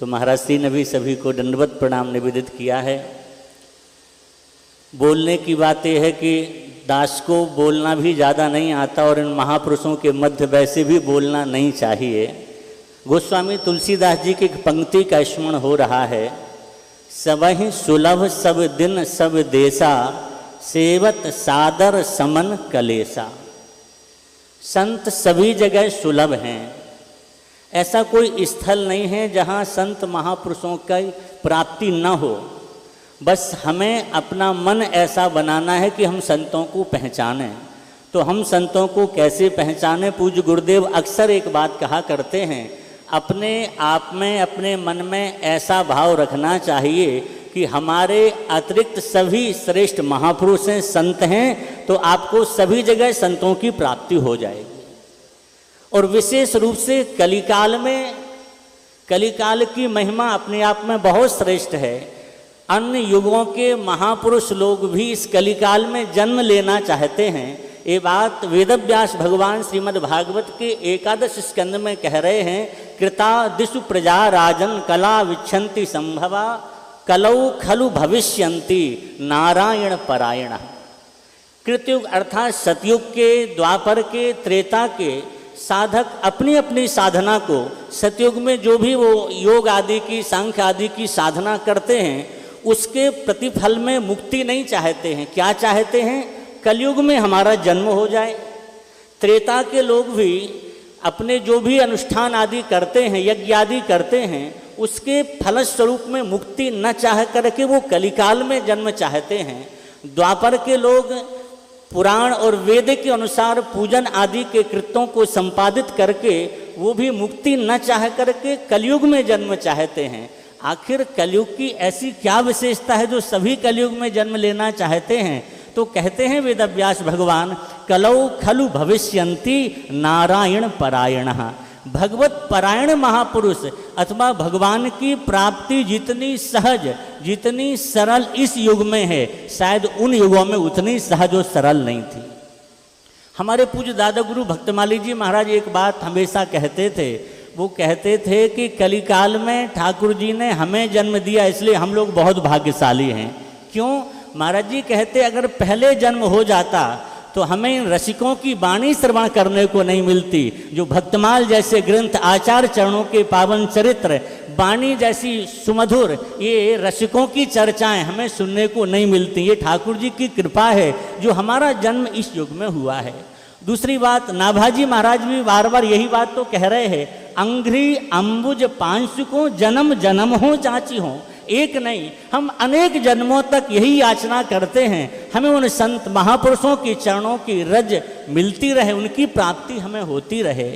तो महाराज जी ने भी सभी को दंडवत प्रणाम निवेदित किया है। बोलने की बात यह है कि दास को बोलना भी ज़्यादा नहीं आता और इन महापुरुषों के मध्य वैसे भी बोलना नहीं चाहिए। गोस्वामी तुलसीदास जी की एक पंक्ति का स्मरण हो रहा है, सबहि सुलभ सब दिन सब देसा, सेवत सादर समन कलेसा। संत सभी जगह सुलभ हैं, ऐसा कोई स्थल नहीं है जहाँ संत महापुरुषों की प्राप्ति न हो। बस हमें अपना मन ऐसा बनाना है कि हम संतों को पहचानें। तो हम संतों को कैसे पहचानें? पूज्य गुरुदेव अक्सर एक बात कहा करते हैं, अपने आप में अपने मन में ऐसा भाव रखना चाहिए कि हमारे अतिरिक्त सभी श्रेष्ठ महापुरुष हैं, संत हैं, तो आपको सभी जगह संतों की प्राप्ति हो जाएगी। और विशेष रूप से कलिकाल में, कलिकाल की महिमा अपने आप में बहुत श्रेष्ठ है। अन्य युगों के महापुरुष लोग भी इस कलिकाल में जन्म लेना चाहते हैं। ये बात वेदव्यास भगवान श्रीमद् भागवत के 11 स्कंद में कह रहे हैं, कृता दिशु प्रजा राजन कला विच्छन्ति संभवा, कलौ खलु भविष्यन्ति नारायण परायण। कृतयुग अर्थात सतयुग के, द्वापर के, त्रेता के साधक अपनी अपनी साधना को, सतयुग में जो भी वो योग आदि की, सांख्य आदि की साधना करते हैं, उसके प्रतिफल में मुक्ति नहीं चाहते हैं। क्या चाहते हैं? कलयुग में हमारा जन्म हो जाए। त्रेता के लोग भी अपने जो भी अनुष्ठान आदि करते हैं, यज्ञ आदि करते हैं, उसके फलस्वरूप में मुक्ति न चाह करके वो कलिकाल में जन्म चाहते हैं। द्वापर के लोग पुराण और वेद के अनुसार पूजन आदि के कृत्यों को संपादित करके वो भी मुक्ति न चाह करके कलयुग में जन्म चाहते हैं। आखिर कलयुग की ऐसी क्या विशेषता है जो सभी कलयुग में जन्म लेना चाहते हैं? तो कहते हैं वेदव्यास भगवान, कलौ खलु भविष्यन्ति नारायण परायणः। भगवत परायण महापुरुष अथवा भगवान की प्राप्ति जितनी सहज, जितनी सरल इस युग में है, शायद उन युगों में उतनी सहज और सरल नहीं थी। हमारे पूज्य दादा गुरु भक्तमाली जी महाराज एक बात हमेशा कहते थे। वो कहते थे कि कलिकाल में ठाकुर जी ने हमें जन्म दिया, इसलिए हम लोग बहुत भाग्यशाली हैं। क्यों? महाराज जी कहते अगर पहले जन्म हो जाता तो हमें इन रसिकों की वाणी श्रवण करने को नहीं मिलती। जो भक्तमाल जैसे ग्रंथ, आचार्य चरणों के पावन चरित्र, वाणी जैसी सुमधुर ये रसिकों की चर्चाएं हमें सुनने को नहीं मिलती। ये ठाकुर जी की कृपा है जो हमारा जन्म इस युग में हुआ है। दूसरी बात, नाभाजी महाराज भी बार बार यही बात तो कह रहे हैं, अंघ्री अंबुज पांशु को जन्म जन्म हो चाची हो। एक नहीं, हम अनेक जन्मों तक यही याचना करते हैं, हमें उन संत महापुरुषों की चरणों की रज मिलती रहे, उनकी प्राप्ति हमें होती रहे।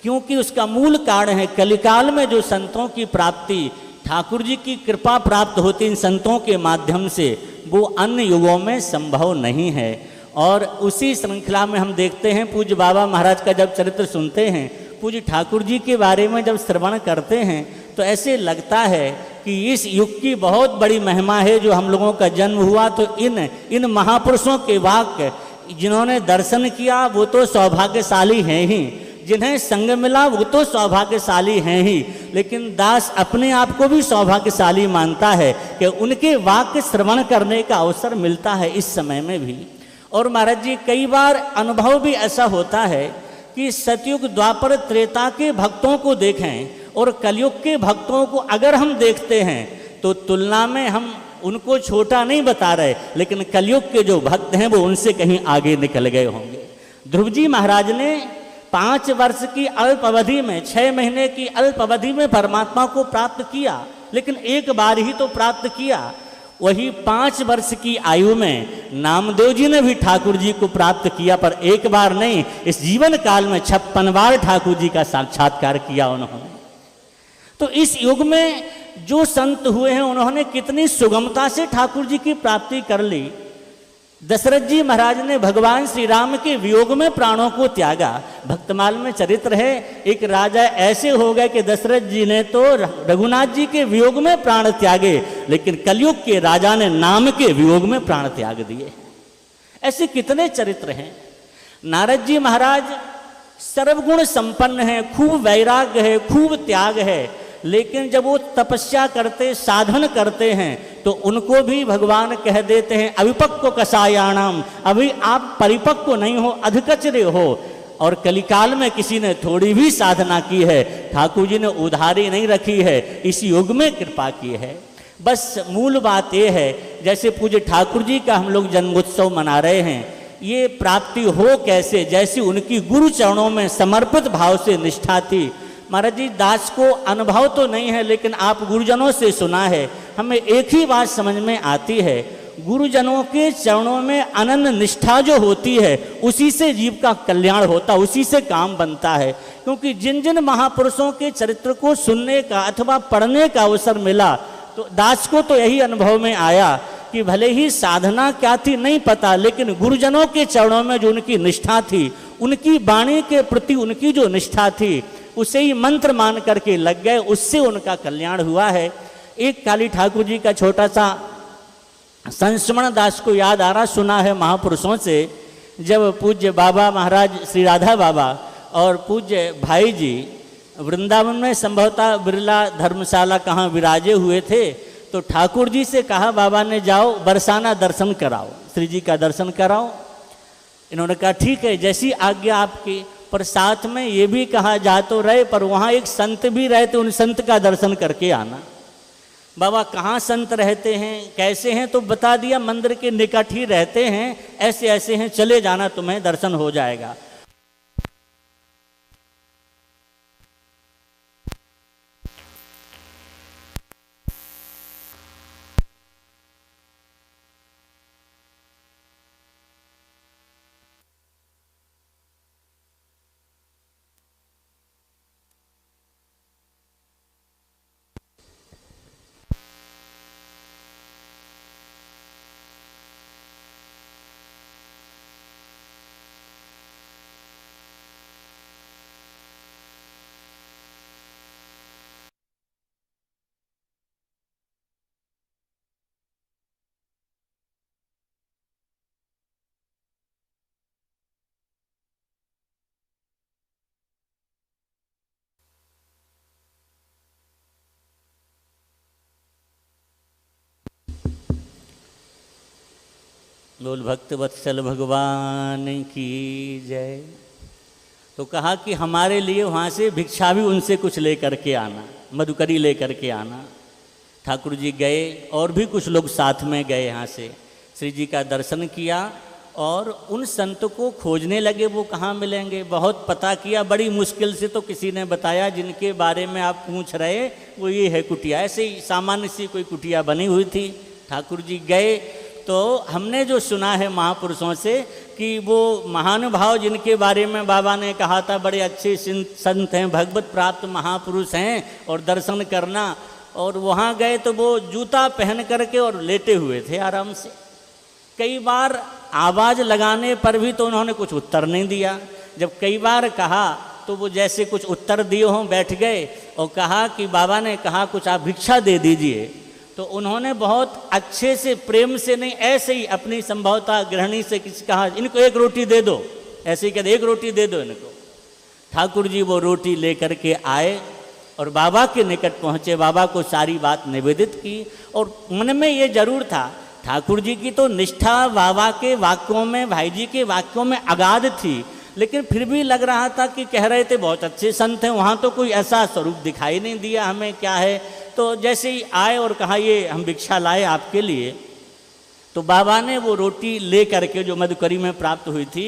क्योंकि उसका मूल कारण है कलिकाल में जो संतों की प्राप्ति, ठाकुर जी की कृपा प्राप्त होती इन संतों के माध्यम से, वो अन्य युगों में संभव नहीं है। और उसी श्रृंखला में हम देखते हैं, पूज्य बाबा महाराज का जब चरित्र सुनते हैं, पूज्य ठाकुर जी के बारे में जब श्रवण करते हैं, तो ऐसे लगता है कि इस युग की बहुत बड़ी महिमा है जो हम लोगों का जन्म हुआ। तो इन महापुरुषों के वाक्य जिन्होंने दर्शन किया वो तो सौभाग्यशाली हैं ही, जिन्हें संग मिला वो तो सौभाग्यशाली हैं ही, लेकिन दास अपने आप को भी सौभाग्यशाली मानता है कि उनके वाक्य श्रवण करने का अवसर मिलता है इस समय में भी। और महाराज जी कई बार अनुभव भी ऐसा होता है कि सतयुग द्वापर त्रेता के भक्तों को देखें और कलयुग के भक्तों को अगर हम देखते हैं तो तुलना में हम उनको छोटा नहीं बता रहे, लेकिन कलयुग के जो भक्त हैं वो उनसे कहीं आगे निकल गए होंगे। ध्रुव जी महाराज ने 5 वर्ष की अल्प अवधि में, 6 महीने की अल्प अवधि में परमात्मा को प्राप्त किया, लेकिन एक बार ही तो प्राप्त किया। वही 5 वर्ष की आयु में नामदेव जी ने भी ठाकुर जी को प्राप्त किया, पर एक बार नहीं, इस जीवन काल में 56 बार ठाकुर जी का साक्षात्कार किया उन्होंने। तो इस युग में जो संत हुए हैं उन्होंने कितनी सुगमता से ठाकुर जी की प्राप्ति कर ली। दशरथ जी महाराज ने भगवान श्री राम के वियोग में प्राणों को त्यागा। भक्तमाल में चरित्र है, एक राजा ऐसे हो गए कि दशरथ जी ने तो रघुनाथ जी के वियोग में प्राण त्यागे, लेकिन कलयुग के राजा ने नाम के वियोग में प्राण त्याग दिए। ऐसे कितने चरित्र हैं। नारद जी महाराज सर्वगुण संपन्न हैं, खूब वैराग्य है, खूब त्याग है, लेकिन जब वो तपस्या करते, साधन करते हैं, तो उनको भी भगवान कह देते हैं अविपक्व कसायाणाम, अभी आप परिपक्व नहीं हो, अधकचरे हो। और कलिकाल में किसी ने थोड़ी भी साधना की है, ठाकुर जी ने उधारी नहीं रखी है, इस युग में कृपा की है। बस मूल बात ये है, जैसे पूज्य ठाकुर जी का हम लोग जन्मोत्सव मना रहे हैं, ये प्राप्ति हो कैसे? जैसे उनकी गुरु चरणों में समर्पित भाव से निष्ठा थी। महाराज जी दास को अनुभव तो नहीं है, लेकिन आप गुरुजनों से सुना है, हमें एक ही बात समझ में आती है, गुरुजनों के चरणों में अनन्य निष्ठा जो होती है उसी से जीव का कल्याण होता, उसी से काम बनता है। क्योंकि जिन जिन महापुरुषों के चरित्र को सुनने का अथवा पढ़ने का अवसर मिला, तो दास को तो यही अनुभव में आया कि भले ही साधना क्या थी नहीं पता, लेकिन गुरुजनों के चरणों में जो उनकी निष्ठा थी, उनकी वाणी के प्रति उनकी जो निष्ठा थी, उसे ही मंत्र मान करके लग गए, उससे उनका कल्याण हुआ है। एक काली ठाकुर जी का छोटा सा संस्मरण दास को याद आ रहा, सुना है महापुरुषों से, जब पूज्य बाबा महाराज श्री राधा बाबा और पूज्य भाई जी वृंदावन में संभवतः बिरला धर्मशाला कहाँ विराजे हुए थे, तो ठाकुर जी से कहा बाबा ने जाओ बरसाना दर्शन कराओ, श्री जी का दर्शन कराओ। इन्होंने कहा ठीक है, जैसी आज्ञा आपकी। पर साथ में ये भी कहा जा तो रहे, पर वहाँ एक संत भी रहते, उन संत का दर्शन करके आना। बाबा कहाँ संत रहते हैं, कैसे हैं, तो बता दिया मंदिर के निकट ही रहते हैं, ऐसे ऐसे हैं, चले जाना, तुम्हें दर्शन हो जाएगा। बोल भक्त वत्सल भगवान की जय। तो कहा कि हमारे लिए वहाँ से भिक्षा भी उनसे कुछ लेकर के आना, मधुकरी लेकर के आना। ठाकुर जी गए और भी कुछ लोग साथ में गए, यहाँ से श्री जी का दर्शन किया और उन संत को खोजने लगे, वो कहाँ मिलेंगे। बहुत पता किया, बड़ी मुश्किल से तो किसी ने बताया जिनके बारे में आप पूछ रहे वो ये है कुटिया। ऐसे ही सामान्य सी कोई कुटिया बनी हुई थी। ठाकुर जी गए तो हमने जो सुना है महापुरुषों से कि वो महानुभाव जिनके बारे में बाबा ने कहा था बड़े अच्छे संत हैं, भगवत प्राप्त महापुरुष हैं और दर्शन करना, और वहाँ गए तो वो जूता पहन करके और लेटे हुए थे आराम से। कई बार आवाज़ लगाने पर भी तो उन्होंने कुछ उत्तर नहीं दिया। जब कई बार कहा तो वो जैसे कुछ उत्तर दिए हों, बैठ गए और कहा कि बाबा ने कहा कुछ आप भिक्षा दे दीजिए। तो उन्होंने बहुत अच्छे से, प्रेम से नहीं, ऐसे ही अपनी संभवता गृहिणी से किसी कहा इनको एक रोटी दे दो, ऐसे ही कहते एक रोटी दे दो इनको। ठाकुर जी वो रोटी लेकर के आए और बाबा के निकट पहुँचे, बाबा को सारी बात निवेदित की। और मन में ये जरूर था, ठाकुर जी की तो निष्ठा बाबा के वाक्यों में, भाई जी के वाक्यों में अगाध थी, लेकिन फिर भी लग रहा था कि कह रहे थे बहुत अच्छे संत हैं, वहाँ तो कोई ऐसा स्वरूप दिखाई नहीं दिया हमें, क्या है। तो जैसे ही आए और कहा ये हम भिक्षा लाए आपके लिए, तो बाबा ने वो रोटी ले करके जो मधुकरी में प्राप्त हुई थी,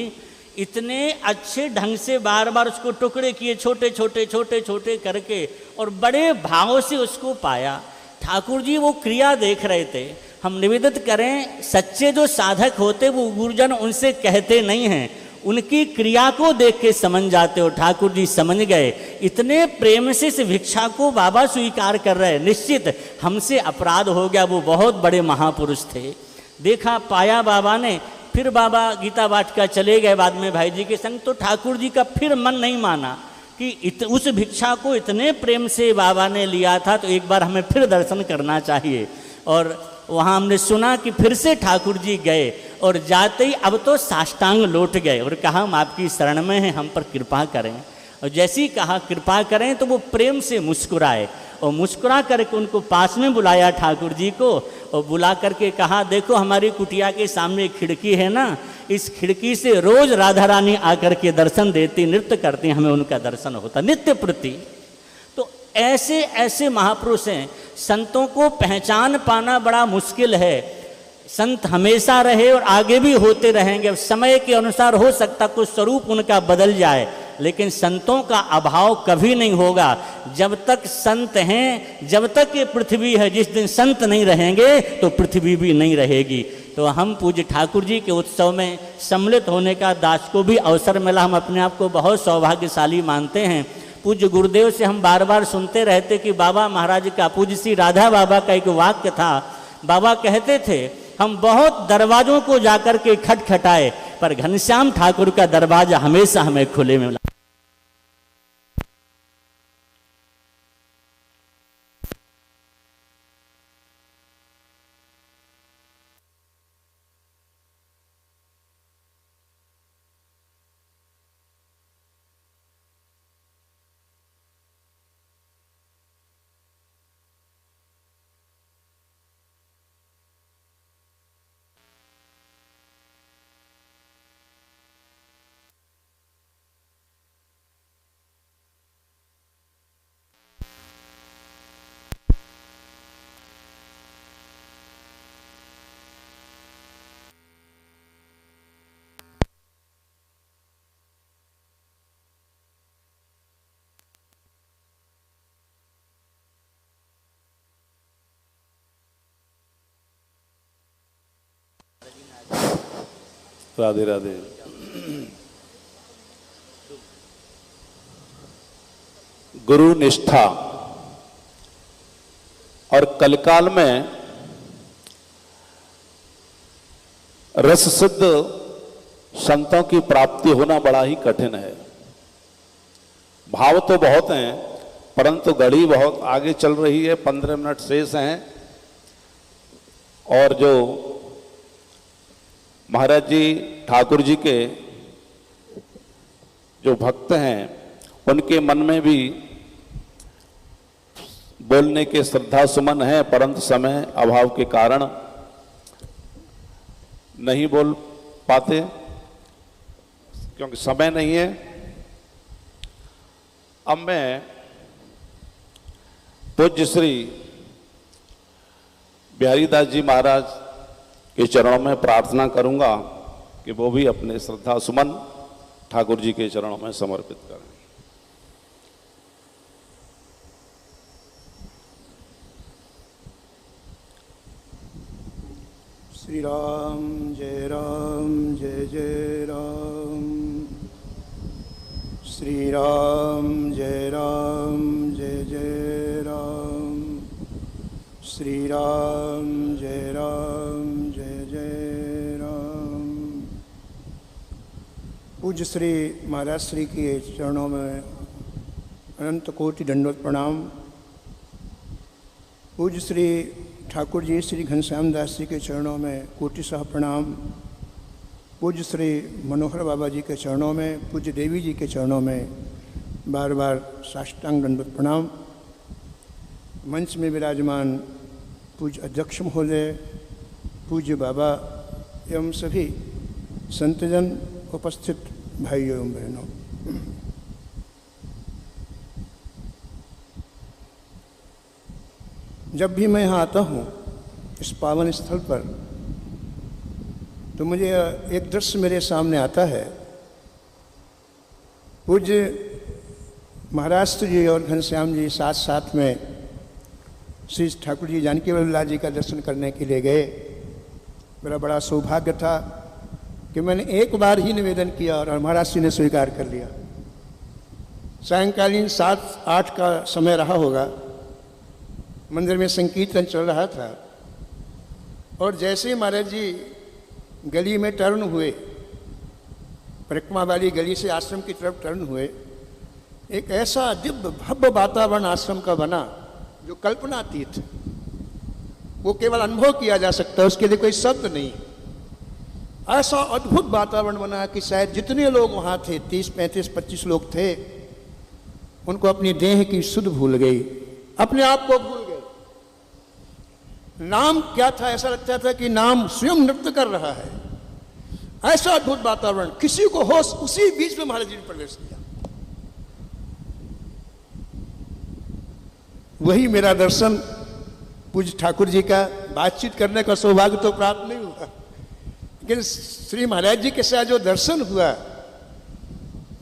इतने अच्छे ढंग से बार बार उसको टुकड़े किए, छोटे छोटे छोटे छोटे करके, और बड़े भाव से उसको पाया। ठाकुर जी वो क्रिया देख रहे थे। हम निवेदित करें, सच्चे जो साधक होते वो गुरुजन उनसे कहते नहीं हैं, उनकी क्रिया को देख के समझ जाते हो। ठाकुर जी समझ गए, इतने प्रेम से इस भिक्षा को बाबा स्वीकार कर रहे हैं, निश्चित हमसे अपराध हो गया। वो बहुत बड़े महापुरुष थे। देखा, पाया बाबा ने, फिर बाबा गीता वाटिका चले गए बाद में भाई जी के संग। तो ठाकुर जी का फिर मन नहीं माना कि उस भिक्षा को इतने प्रेम से बाबा ने लिया था, तो एक बार हमें फिर दर्शन करना चाहिए। और वहाँ हमने सुना कि फिर से ठाकुर जी गए और जाते ही अब तो साष्टांग लौट गए और कहा हम आपकी शरण में हैं, हम पर कृपा करें। और जैसे ही कहा कृपा करें तो वो प्रेम से मुस्कुराए और मुस्कुरा करके उनको पास में बुलाया ठाकुर जी को, और बुला करके कहा देखो हमारी कुटिया के सामने खिड़की है ना, इस खिड़की से रोज राधा रानी आकर के दर्शन देती, नृत्य करती, हमें उनका दर्शन होता नित्य प्रति। तो ऐसे ऐसे महापुरुष हैं, संतों को पहचान पाना बड़ा मुश्किल है। संत हमेशा रहे और आगे भी होते रहेंगे। समय के अनुसार हो सकता कुछ स्वरूप उनका बदल जाए, लेकिन संतों का अभाव कभी नहीं होगा। जब तक संत हैं, जब तक ये पृथ्वी है, जिस दिन संत नहीं रहेंगे तो पृथ्वी भी नहीं रहेगी। तो हम पूज्य ठाकुर जी के उत्सव में सम्मिलित होने का दास को भी अवसर मिला, हम अपने आप को बहुत सौभाग्यशाली मानते हैं। पूज्य गुरुदेव से हम बार बार सुनते रहते कि बाबा महाराज का, पूज्य श्री राधा बाबा का एक वाक्य था। बाबा कहते थे हम बहुत दरवाजों को जाकर के खटखटाए, पर घनश्याम ठाकुर का दरवाजा हमेशा हमें खुले में मिला। राधे राधे। गुरु निष्ठा और कलकाल में रस सिद्ध संतों की प्राप्ति होना बड़ा ही कठिन है। भाव तो बहुत हैं, परंतु घड़ी बहुत आगे चल रही है, 15 मिनट शेष हैं। और जो महाराज जी ठाकुर जी के जो भक्त हैं, उनके मन में भी बोलने के श्रद्धा सुमन है, परंतु समय अभाव के कारण नहीं बोल पाते, क्योंकि समय नहीं है। अब मैं पूज्य श्री बिहारीदास जी महाराज के चरणों में प्रार्थना करूंगा कि वो भी अपने श्रद्धा सुमन ठाकुर जी के चरणों में समर्पित करें। श्री राम जय जय राम, श्री राम जय जय राम, श्री राम जय जय राम। पूज्य श्री महाराज श्री के चरणों में अनंत कोटि दंडवत प्रणाम। पूज्य श्री ठाकुर जी श्री घनश्याम दास जी के चरणों में कोटि सह प्रणाम। पूज्य श्री मनोहर बाबा जी के चरणों में, पूज्य देवी जी के चरणों में बार बार साष्टांग दंडवत प्रणाम। मंच में विराजमान पूज्य अध्यक्ष महोदय, पूज्य बाबा एवं सभी संतजन, उपस्थित भाइयों एवं बहनों, जब भी मैं यहाँ आता हूँ इस पावन स्थल पर, तो मुझे एक दृश्य मेरे सामने आता है। पूज्य महाराज जी और घनश्याम जी साथ साथ में श्री ठाकुर जी जानकी वल्लभ जी का दर्शन करने के लिए गए। मेरा बड़ा सौभाग्य था कि मैंने एक बार ही निवेदन किया और महाराज जी ने स्वीकार कर लिया। सायंकालीन 7-8 का समय रहा होगा, मंदिर में संकीर्तन चल रहा था, और जैसे ही महाराज जी गली में टर्न हुए, परिक्रमा वाली गली से आश्रम की तरफ टर्न हुए, एक ऐसा दिव्य भव्य वातावरण आश्रम का बना जो कल्पनातीत। वो केवल अनुभव किया जा सकता है, उसके लिए कोई शब्द नहीं। ऐसा अद्भुत वातावरण बना कि शायद जितने लोग वहाँ थे, 30, 35, 25 लोग थे, उनको अपनी देह की सुध भूल गई, अपने आप को भूल गए। नाम क्या था, ऐसा लगता था कि नाम स्वयं नृत्य कर रहा है। ऐसा अद्भुत वातावरण, किसी को होश उसी बीच में महाराज जी ने प्रवेश किया। वही मेरा दर्शन पूज्य ठाकुर जी का, बातचीत करने का सौभाग्य तो प्राप्त नहीं हुआ, लेकिन श्री महाराज जी के साथ जो दर्शन हुआ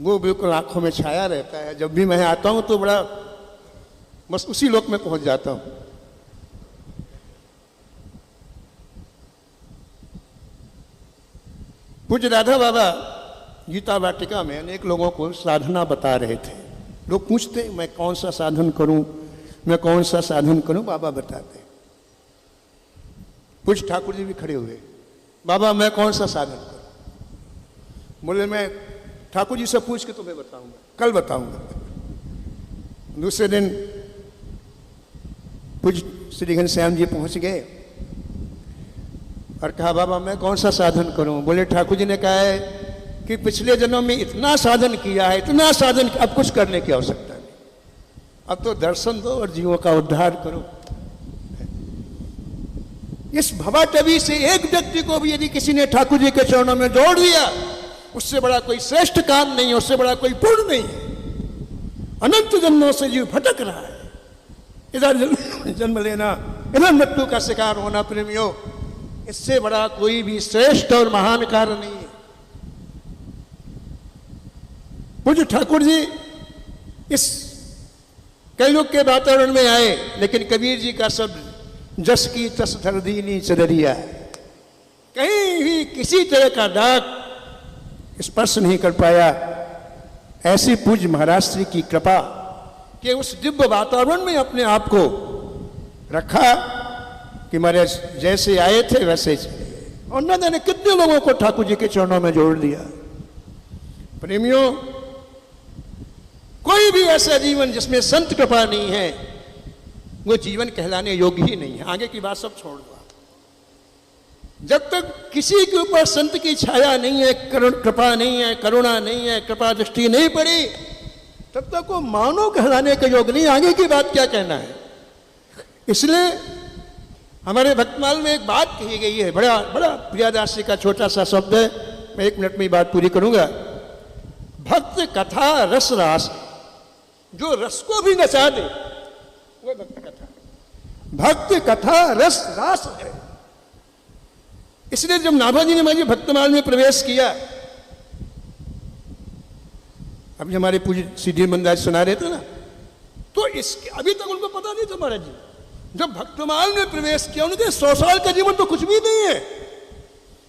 वो बिल्कुल आंखों में छाया रहता है। जब भी मैं आता हूं तो बड़ा बस उसी लोक में पहुंच जाता हूं। पूज्य राधा बाबा गीता वाटिका में अनेक लोगों को साधना बता रहे थे। लोग पूछते मैं कौन सा साधन करूं, मैं कौन सा साधन करूं, बाबा बताते। पूज्य ठाकुर जी भी खड़े हुए, बाबा मैं कौन सा साधन करूं? बोले मैं ठाकुर जी से पूछ के तुम्हें बताऊंगा, कल बताऊंगा। दूसरे दिन पूज्य श्री घनश्याम जी पहुंच गए और कहा बाबा मैं कौन सा साधन करूं? बोले ठाकुर जी ने कहा है कि पिछले जन्म में इतना साधन किया है, इतना साधन, अब कुछ करने की आवश्यकता नहीं, अब तो दर्शन दो और जीवों का उद्धार करो। इस भवाटवी से एक व्यक्ति को भी यदि किसी ने ठाकुर जी के चरणों में जोड़ दिया, उससे बड़ा कोई श्रेष्ठ काम नहीं है, उससे बड़ा कोई पुण्य नहीं है। अनंत जन्मों से जीव भटक रहा है, इधर जन्म लेना, इधर मृत्यु का शिकार होना, प्रेमियों, इससे बड़ा कोई भी श्रेष्ठ और महान कार्य नहीं है। पूज्य ठाकुर जी इस कलयुग के वातावरण में आए, लेकिन कबीर जी का शब्द जस की तस धर दीनी चदरिया, कहीं भी किसी तरह का दाग स्पर्श नहीं कर पाया। ऐसी पूज्य महाराज श्री की कृपा कि उस दिव्य वातावरण में अपने आप को रखा कि महाराज जैसे आए थे वैसे ही चले गए। और न जाने कितने लोगों को ठाकुर जी के चरणों में जोड़ दिया। प्रेमियों, कोई भी ऐसा जीवन जिसमें संत कृपा नहीं है वो जीवन कहलाने योग्य ही नहीं है। आगे की बात सब छोड़ दो। जब तक किसी के ऊपर संत की छाया नहीं है, कृपा नहीं है, करुणा नहीं है, कृपा दृष्टि नहीं पड़ी, तब तक वो मानव कहलाने के योग्य नहीं। आगे की बात क्या कहना है। इसलिए हमारे भक्तमाल में एक बात कही गई है, बड़ा बड़ा प्रियादास जी का छोटा सा शब्द है, मैं 1 मिनट में बात पूरी करूंगा। भक्त कथा रस रास, जो रस को भी नचा दे वो भक्त कथा। भक्त कथा रस रास है। इसलिए जब नाभाजी ने मुझे भक्तमाल में प्रवेश किया, अभी हमारे पूज्य सीधी मंदाज सुना रहे थे ना, तो इसके अभी तक उनको पता नहीं था महाराज जी। जब भक्तमाल में प्रवेश किया उन्होंने 100 साल का जीवन तो कुछ भी नहीं है,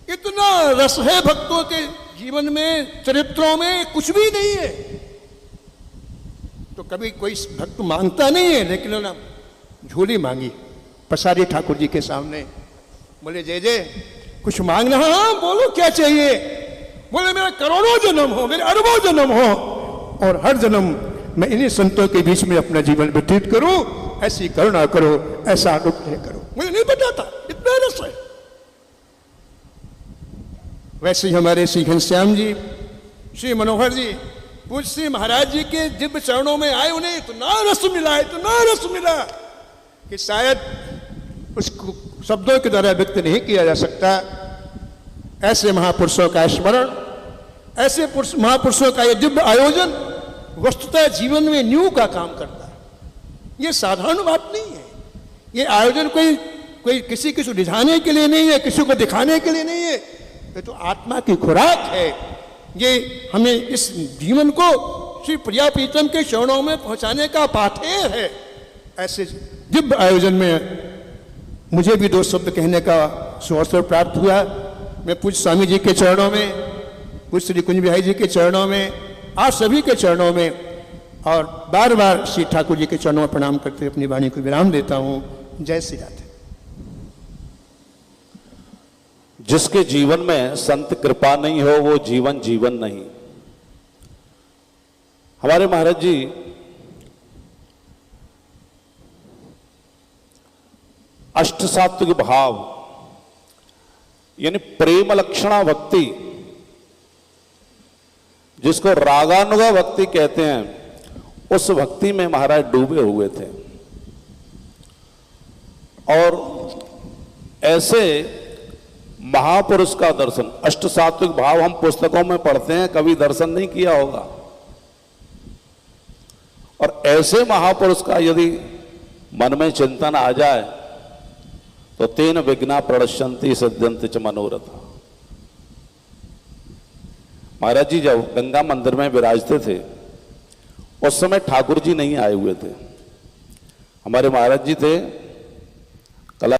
इतना रस है भक्तों के जीवन में, चरित्रों में कुछ भी नहीं है। तो कभी कोई भक्त मांगता नहीं है, लेकिन उन्होंने झोली मांगी पसारी ठाकुर जी के सामने। बोले जय जय कुछ मांगना। हाँ बोलो क्या चाहिए। बोले मेरा करोड़ों जन्म हो, मेरे अरबों जन्म हो, और हर जन्म मैं इन्हीं संतों के बीच में अपना जीवन व्यतीत करूं, ऐसी करुणा करो, ऐसा अनुग्रह करो। मुझे नहीं पता था इतना रस है। वैसे ही हमारे श्री घनश्याम जी, श्री मनोहर जी, पूज्य श्री महाराज जी के दिव्य चरणों में आए, उन्हें इतना रस मिला, इतना रस मिला कि शायद उसको शब्दों के द्वारा व्यक्त नहीं किया जा सकता। ऐसे महापुरुषों का स्मरण, ऐसे महापुरुषों का ये दिव्य आयोजन वस्तुतः जीवन में न्यू का काम करता है। ये साधारण बात नहीं है। ये आयोजन कोई किसी को रिझाने के लिए नहीं है, किसी को दिखाने के लिए नहीं है, ये तो आत्मा की खुराक है। ये हमें इस जीवन को श्री प्रिया प्रीतम के चरणों में पहुंचाने का पाथेय है। ऐसे दिव्य आयोजन में मुझे भी 2 शब्द कहने का सुअवसर प्राप्त हुआ। मैं पूज्य स्वामी जी के चरणों में, पूज्य श्री कुंज बिहारी जी के चरणों में, आप सभी के चरणों में, और बार बार श्री ठाकुर जी के चरणों में प्रणाम करते अपनी वाणी को विराम देता हूं। जय श्री राधे। जिसके जीवन में संत कृपा नहीं हो वो जीवन जीवन नहीं। हमारे महाराज जी अष्ट सात्विक भाव यानी प्रेम लक्षणा भक्ति, जिसको रागानुगा भक्ति कहते हैं, उस भक्ति में महाराज डूबे हुए थे। और ऐसे महापुरुष का दर्शन, अष्ट सात्विक भाव हम पुस्तकों में पढ़ते हैं, कभी दर्शन नहीं किया होगा। और ऐसे महापुरुष का यदि मन में चिंतन आ जाए तो 3 विघ्ना प्रणश्यन्ति सिद्ध्यन्ति च मनोरथ। महाराज जी जब गंगा मंदिर में विराजते थे उस समय ठाकुर जी नहीं आए हुए थे। हमारे महाराज जी थे कला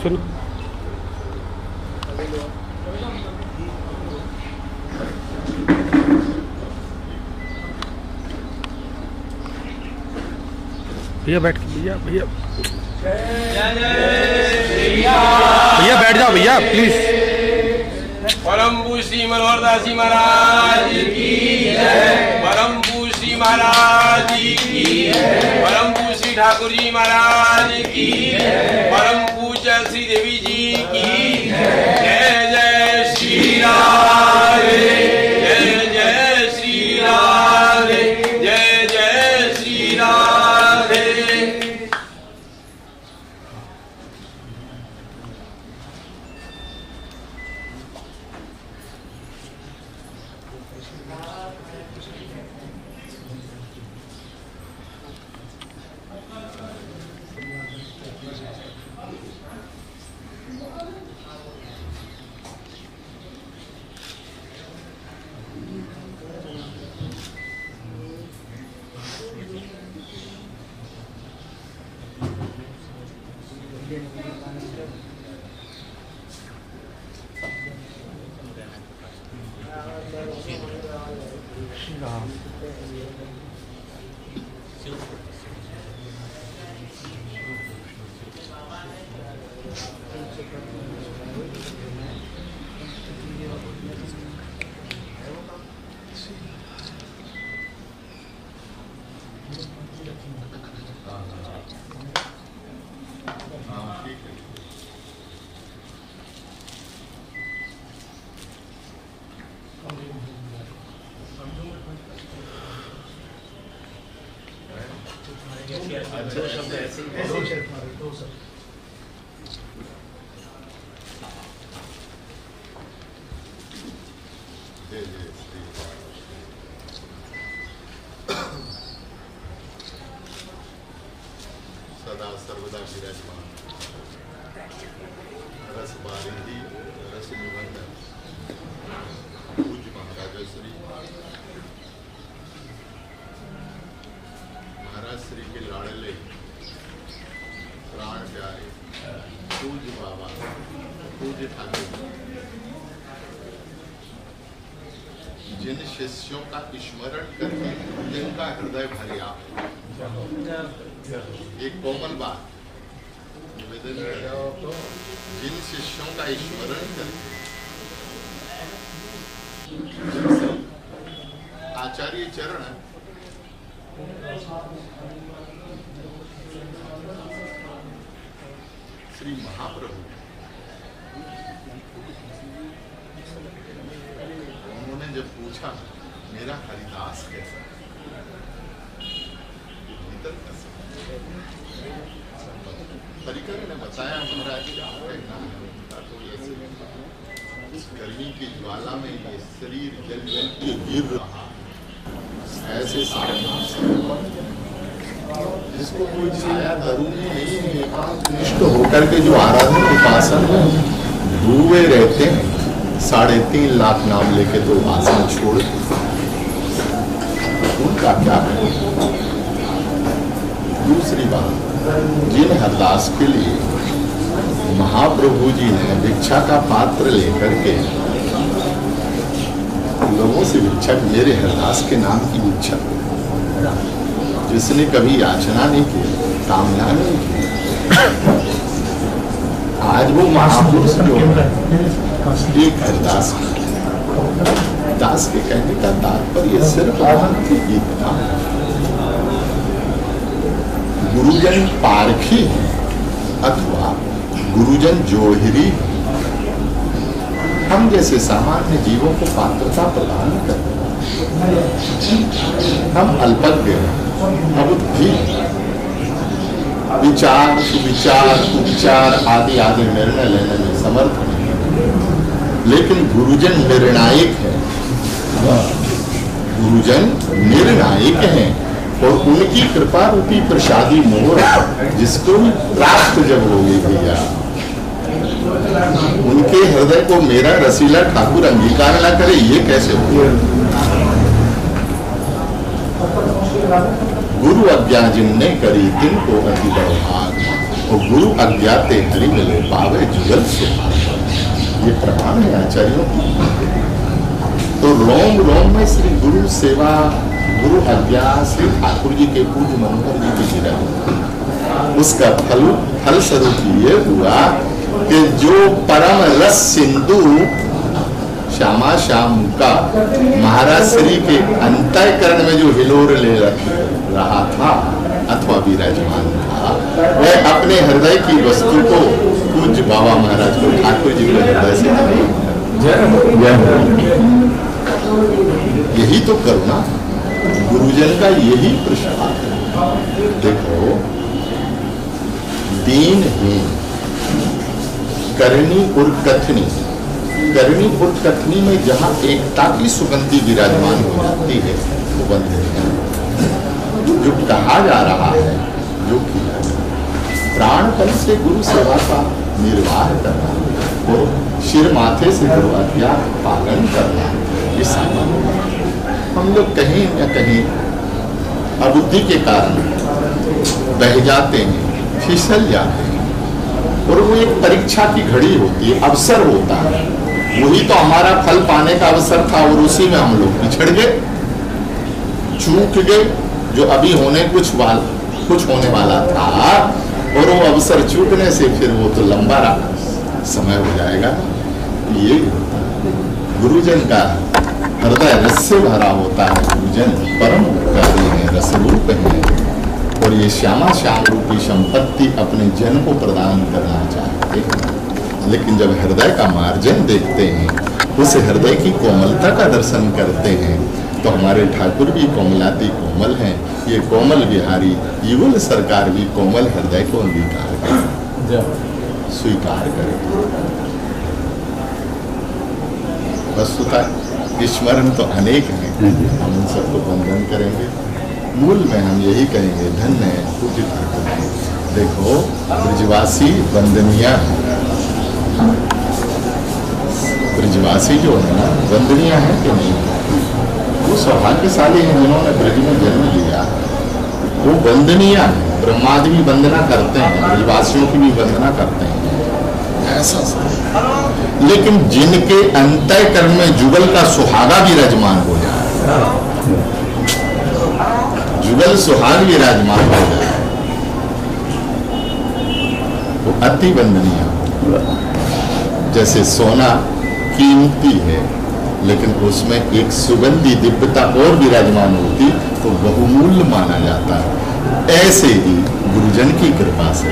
सुनो भैया बैठ भैया भैया भैया बैठ जाओ भैया प्लीज। परम पूज्य श्री मनोहर दास जी महाराज की जय। परम पूज्य श्री महाराज की जय। परम पूज्य श्री ठाकुर जी महाराज की जय। परम पूज्य श्री देवी जी की जय। जय श्री राधे, जय जय श्री राधे, जय जय श्री राधे। सदा सर्वदा विराजमान रस बारिंदी रस निबंधन पूज्य महाराजश्री महाराज श्री के लाडले प्राण प्यारे पूज्य बाबा पूज्य ठाकुर जिन शिष्यों का स्मरण करके जिनका हृदय भर गया, एक कोमल बात निवेदन है, जिन शिष्यों का स्मरण करके आचार्य चरण श्री महाप्रभु उन्होंने जब पूछा मेरा हरिदास कैसा भीतर कैसा, परिकर ने बताया महाराज कहना है उनका तो ऐसे इस गर्मी की ज्वाला में ये शरीर जल जल के गिर रहा ऐसे जिसको कोई छाया धरूनी नहीं है, एकांतनिष्ठ होकर के जो आराधना उपासन में डूबे रहते हैं, 3.5 लाख नाम लेके तो आसन छोड़ उनका क्या है। दूसरी बात, जिन हरदास के लिए महाप्रभु जी ने भिक्षा का पात्र लेकर के लोगों से भिक्षा, मेरे हरदास के नाम की भिक्षा, जिसने कभी याचना नहीं की, कामना नहीं की, आज वो महापुरुष जो एक हरदास दास के कहने का तात्पर्य सिर्फ गीत था। गुरुजन पारखी अथवा गुरुजन जोहिरी हम जैसे सामान्य जीवों को पात्रता प्रदान करते, हम अल्पज्ञ अबुद्धि विचार सुविचार उपचार आदि आदि निर्णय लेने में समर्थ नहीं, लेकिन गुरुजन निर्णायक है, गुरुजन निर्णायक हैं और उनकी कृपा रूपी प्रसादी मोहर जिसको भी प्राप्त जब होगी भैया, उनके हृदय को मेरा रसीला ठाकुर अंगीकार ना करे, ये कैसे होगा। गुरु आज्ञा जिनने करी तिनको अति बड़ो भाग, और गुरु आज्ञा ते हरि मिले पावे जुगल सुहाग। ये प्रमाण है आचार्यों की। तो रोम रोम में श्री गुरु सेवा, गुरु आज्ञा श्री ठाकुर जी के पूज्य मनोहर जी की गिरा, उसका फल स्वरूप ये हुआ कि जो परम रस सिंधु श्यामा श्याम का महाराज श्री के अंतःकरण में जो हिलोर ले रहा था अथवा विराजमान था, वह अपने हृदय की वस्तु को पूज्य बाबा महाराज को ठाकुर जी के हृदय से यही तो करुणा गुरुजन का, यही प्रसाद है। देखो दीन ही करनी और कथनी, करनी और कथनी में जहां एकता की सुगंधी विराजमान हो जाती है वो बंधे हैं। जो कहा जा रहा है, जो किया प्राणपन से गुरु सेवा का निर्वाह करना और सिर माथे से गुरु आज्ञा पालन करना, ये सामान्य हम लोग कहीं न कहीं अबुद्धि के कारण बह जाते हैं, फिसल जाते हैं, और वो एक परीक्षा की घड़ी होती है, अवसर होता है, वही तो हमारा फल पाने का अवसर था और उसी में हम लोग पिछड़ गए, चूक गए। जो अभी कुछ होने वाला था और वो अवसर चूकने से फिर वो तो लंबा समय हो जाएगा। ये गुरुजन का हृदय रस से भरा होता है। गुरुजन परम उपकारी है, रसरूप है, और ये श्यामा श्याम रूपी संपत्ति अपने जन को प्रदान करना चाहते हैं। लेकिन जब हृदय का मार्जन देखते हैं, उस हृदय की कोमलता का दर्शन करते हैं, तो हमारे ठाकुर भी कोमलाती कोमल हैं। ये कोमल बिहारी युगल सरकार भी कोमल हृदय को अंगीकार करें, स्वीकार करें। वस्तुता स्मरण तो अनेक हैं, हम उन सबको वंदन करेंगे। मूल में हम यही कहेंगे, धन्य है पूज्य ठाकुर। देखो ब्रजवासी वंदनीय है, ब्रजवासी जो है ना वंदनीय है कि नहीं? वो सौभाग्यशाली हैं जिन्होंने ब्रज में जन्म लिया, वो वंदनीय है। ब्रह्मादि भी वंदना करते हैं, ब्रजवासियों की भी वंदना करते हैं, ऐसा सब। लेकिन जिनके अंतःकरण में जुगल का सुहागा विराजमान हो जाए, जुगल सुहाग विराजमान हो जाए, वो अति वंदनीय। जैसे सोना कीमती है, लेकिन उसमें एक सुगंधी दिव्यता और विराजमान होती तो बहुमूल्य माना जाता है। ऐसे ही गुरुजन की कृपा से,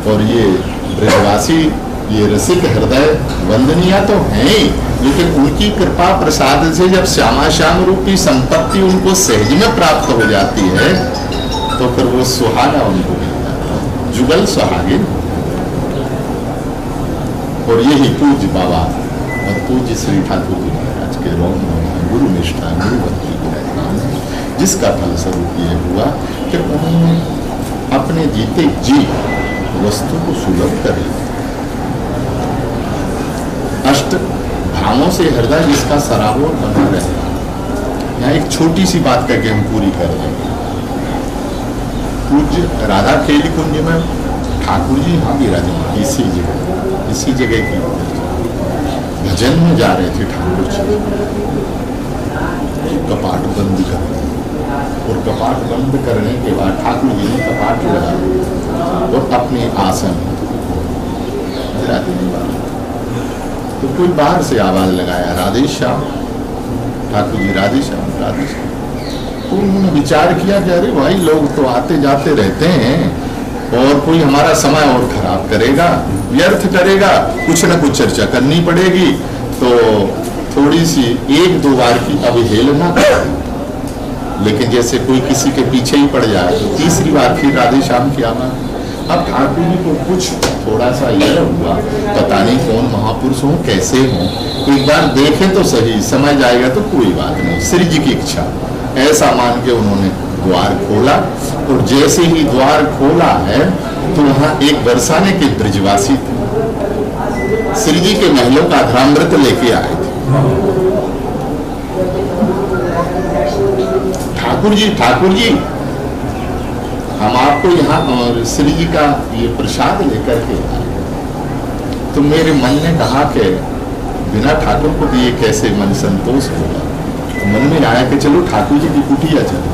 और ये ब्रजवासी, ये रसिक हृदय वंदनीय तो हैं, लेकिन उनकी कृपा प्रसाद से जब श्यामा श्याम रूपी संपत्ति उनको सहज में प्राप्त हो जाती है, तो फिर वो सुहागा उनको मिल जाता है, जुगल सुहागिन। और यही पूज्य बाबा और पूज्य श्री ठाकुर जी महाराज के रोम गुरु निष्ठा, गुरु भक्ति विराजमान है, जिसका फलस्वरूप ये हुआ कि उन्होंने अपने जीते जी वस्तु को सुलभ कर लिया। अष्ट धामों से हृदय जिसका सराबोर बना रहे। यहाँ एक छोटी सी बात करके हम पूरी कर देंगे। पूज्य राधा खेली कुंज में ठाकुर जी यहाँ विराजमान, इसी जगह की भजन में जा रहे थे ठाकुर जी, कपाट बंद कर दिया, और कपाट बंद करने के बाद ठाकुर जी ने कपाट लगा और अपने आसन तो कोई बाहर से आवाज लगाया, राधे श्याम। ठाकुर जी राधे श्याम, राधे श्याम। तो उन्होंने विचार किया कि अरे भाई लोग तो आते जाते रहते हैं और कोई हमारा समय और खराब करेगा, व्यर्थ करेगा, कुछ न कुछ चर्चा करनी पड़ेगी, तो थोड़ी सी एक दो बार की अवहेलना करेगी। लेकिन जैसे कोई किसी के पीछे ही पड़ जाए तो तीसरी बार फिर राधे श्याम की आवाज। अब ठाकुर जी को कुछ थोड़ा सा यह हुआ, पता नहीं कौन महापुरुष हो, कैसे हो, एक बार देखे तो सही, समय जाएगा तो कोई बात नहीं, श्री जी की इच्छा, ऐसा मान के उन्होंने द्वार खोला। और जैसे ही द्वार खोला है तो वहां एक बरसाने के ब्रजवासी थे, श्री जी के महलों का अधरामृत लेके आए थे। ठाकुर जी हम आपको यहाँ और श्री जी का ये प्रसाद लेकर के आए। तो मेरे मन ने कहा कि बिना ठाकुर को दिए कैसे मन संतोष होगा। तो मन में आया कि चलो ठाकुर जी की कुटिया चलो।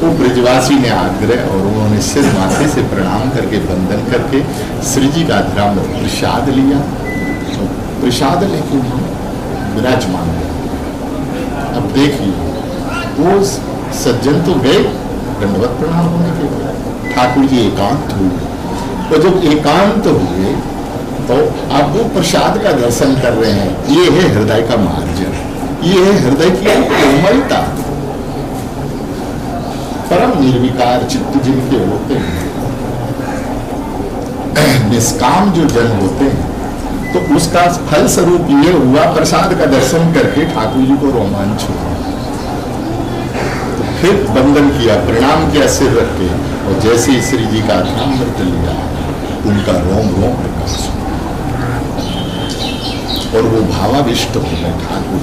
वो ब्रजवासी ने आग्रह और उन्होंने सिर माथे से प्रणाम करके वंदन करके श्री जी का धर्म प्रसाद लिया। तो प्रसाद लेके विराजमान हुआ। अब देखिए वो सज्जन तो गए दंडवत प्रणाम होने के बाद, ठाकुर जी एकांत हुए। तो जब एकांत हुए तो अब वो प्रसाद का दर्शन कर रहे हैं। ये है हृदय का मार्जन, ये है हृदय की कोमलता। परम निर्विकार चित्त जिनके होते हैं, निष्काम जो जन होते हैं, तो उसका फल स्वरूप ये हुआ प्रसाद का दर्शन करके ठाकुर जी को रोमांच हुआ। फिर वंदन किया, प्रणाम किया सिर रख के, और जैसे ही श्री जी का अमृत लिया उनका रोम रोम प्रकाश हुआ और वो भावाविष्ट हो गए ठाकुर।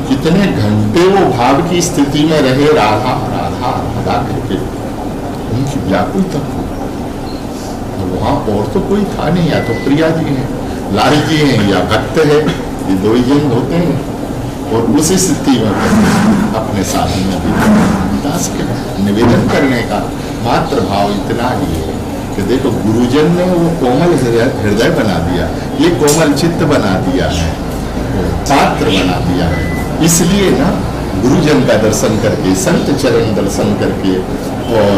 कितने घंटे वो भाव की स्थिति में रहे, राधा राधा राधा करके उनकी व्याकुलता हो। वहां और तो कोई था नहीं, या तो प्रिया जी हैं, लाल जी हैं, या भक्त है, ये दो ही जन होते हैं। और उसी स्थिति में अपने साधन में भी दास के निवेदन करने का मात्र भाव इतना ही है कि देखो गुरुजन ने वो कोमल हृदय बना दिया, ये कोमल चित्त बना दिया है, वो पात्र बना दिया है। इसलिए ना गुरुजन का दर्शन करके, संत चरण दर्शन करके और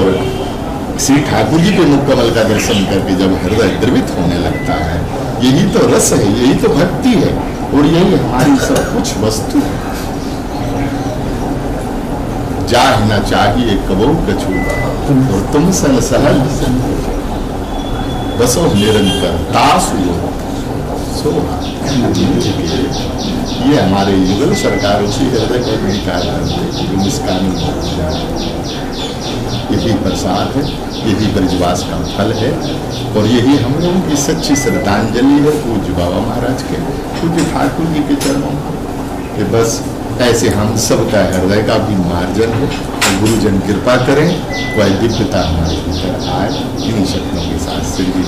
श्री ठाकुर जी के मुख कमल का दर्शन करके जब हृदय द्रवित होने लगता है, यही तो रस है, यही तो भक्ति है, और यही हमारी सब कुछ वस्तु है। जा न चाहिए कबो कछु और तुम सन सहल बसो निरंतर तासु सो। ये हमारे युगल सरकार उसी हृदय का निकाल निष्काम। यही प्रसाद है, यही ब्रजवास का फल है, और यही हम लोगों की सच्ची श्रद्धांजलि है पूज्य बाबा महाराज के, पूज्य ठाकुर जी के चरणों कि बस ऐसे हम सब का हृदय का भी मार्जन है। और गुरुजन कृपा करें, वह दिव्यता हमारे भीतर आए। इन्हीं शक्तियों के साथ श्री जी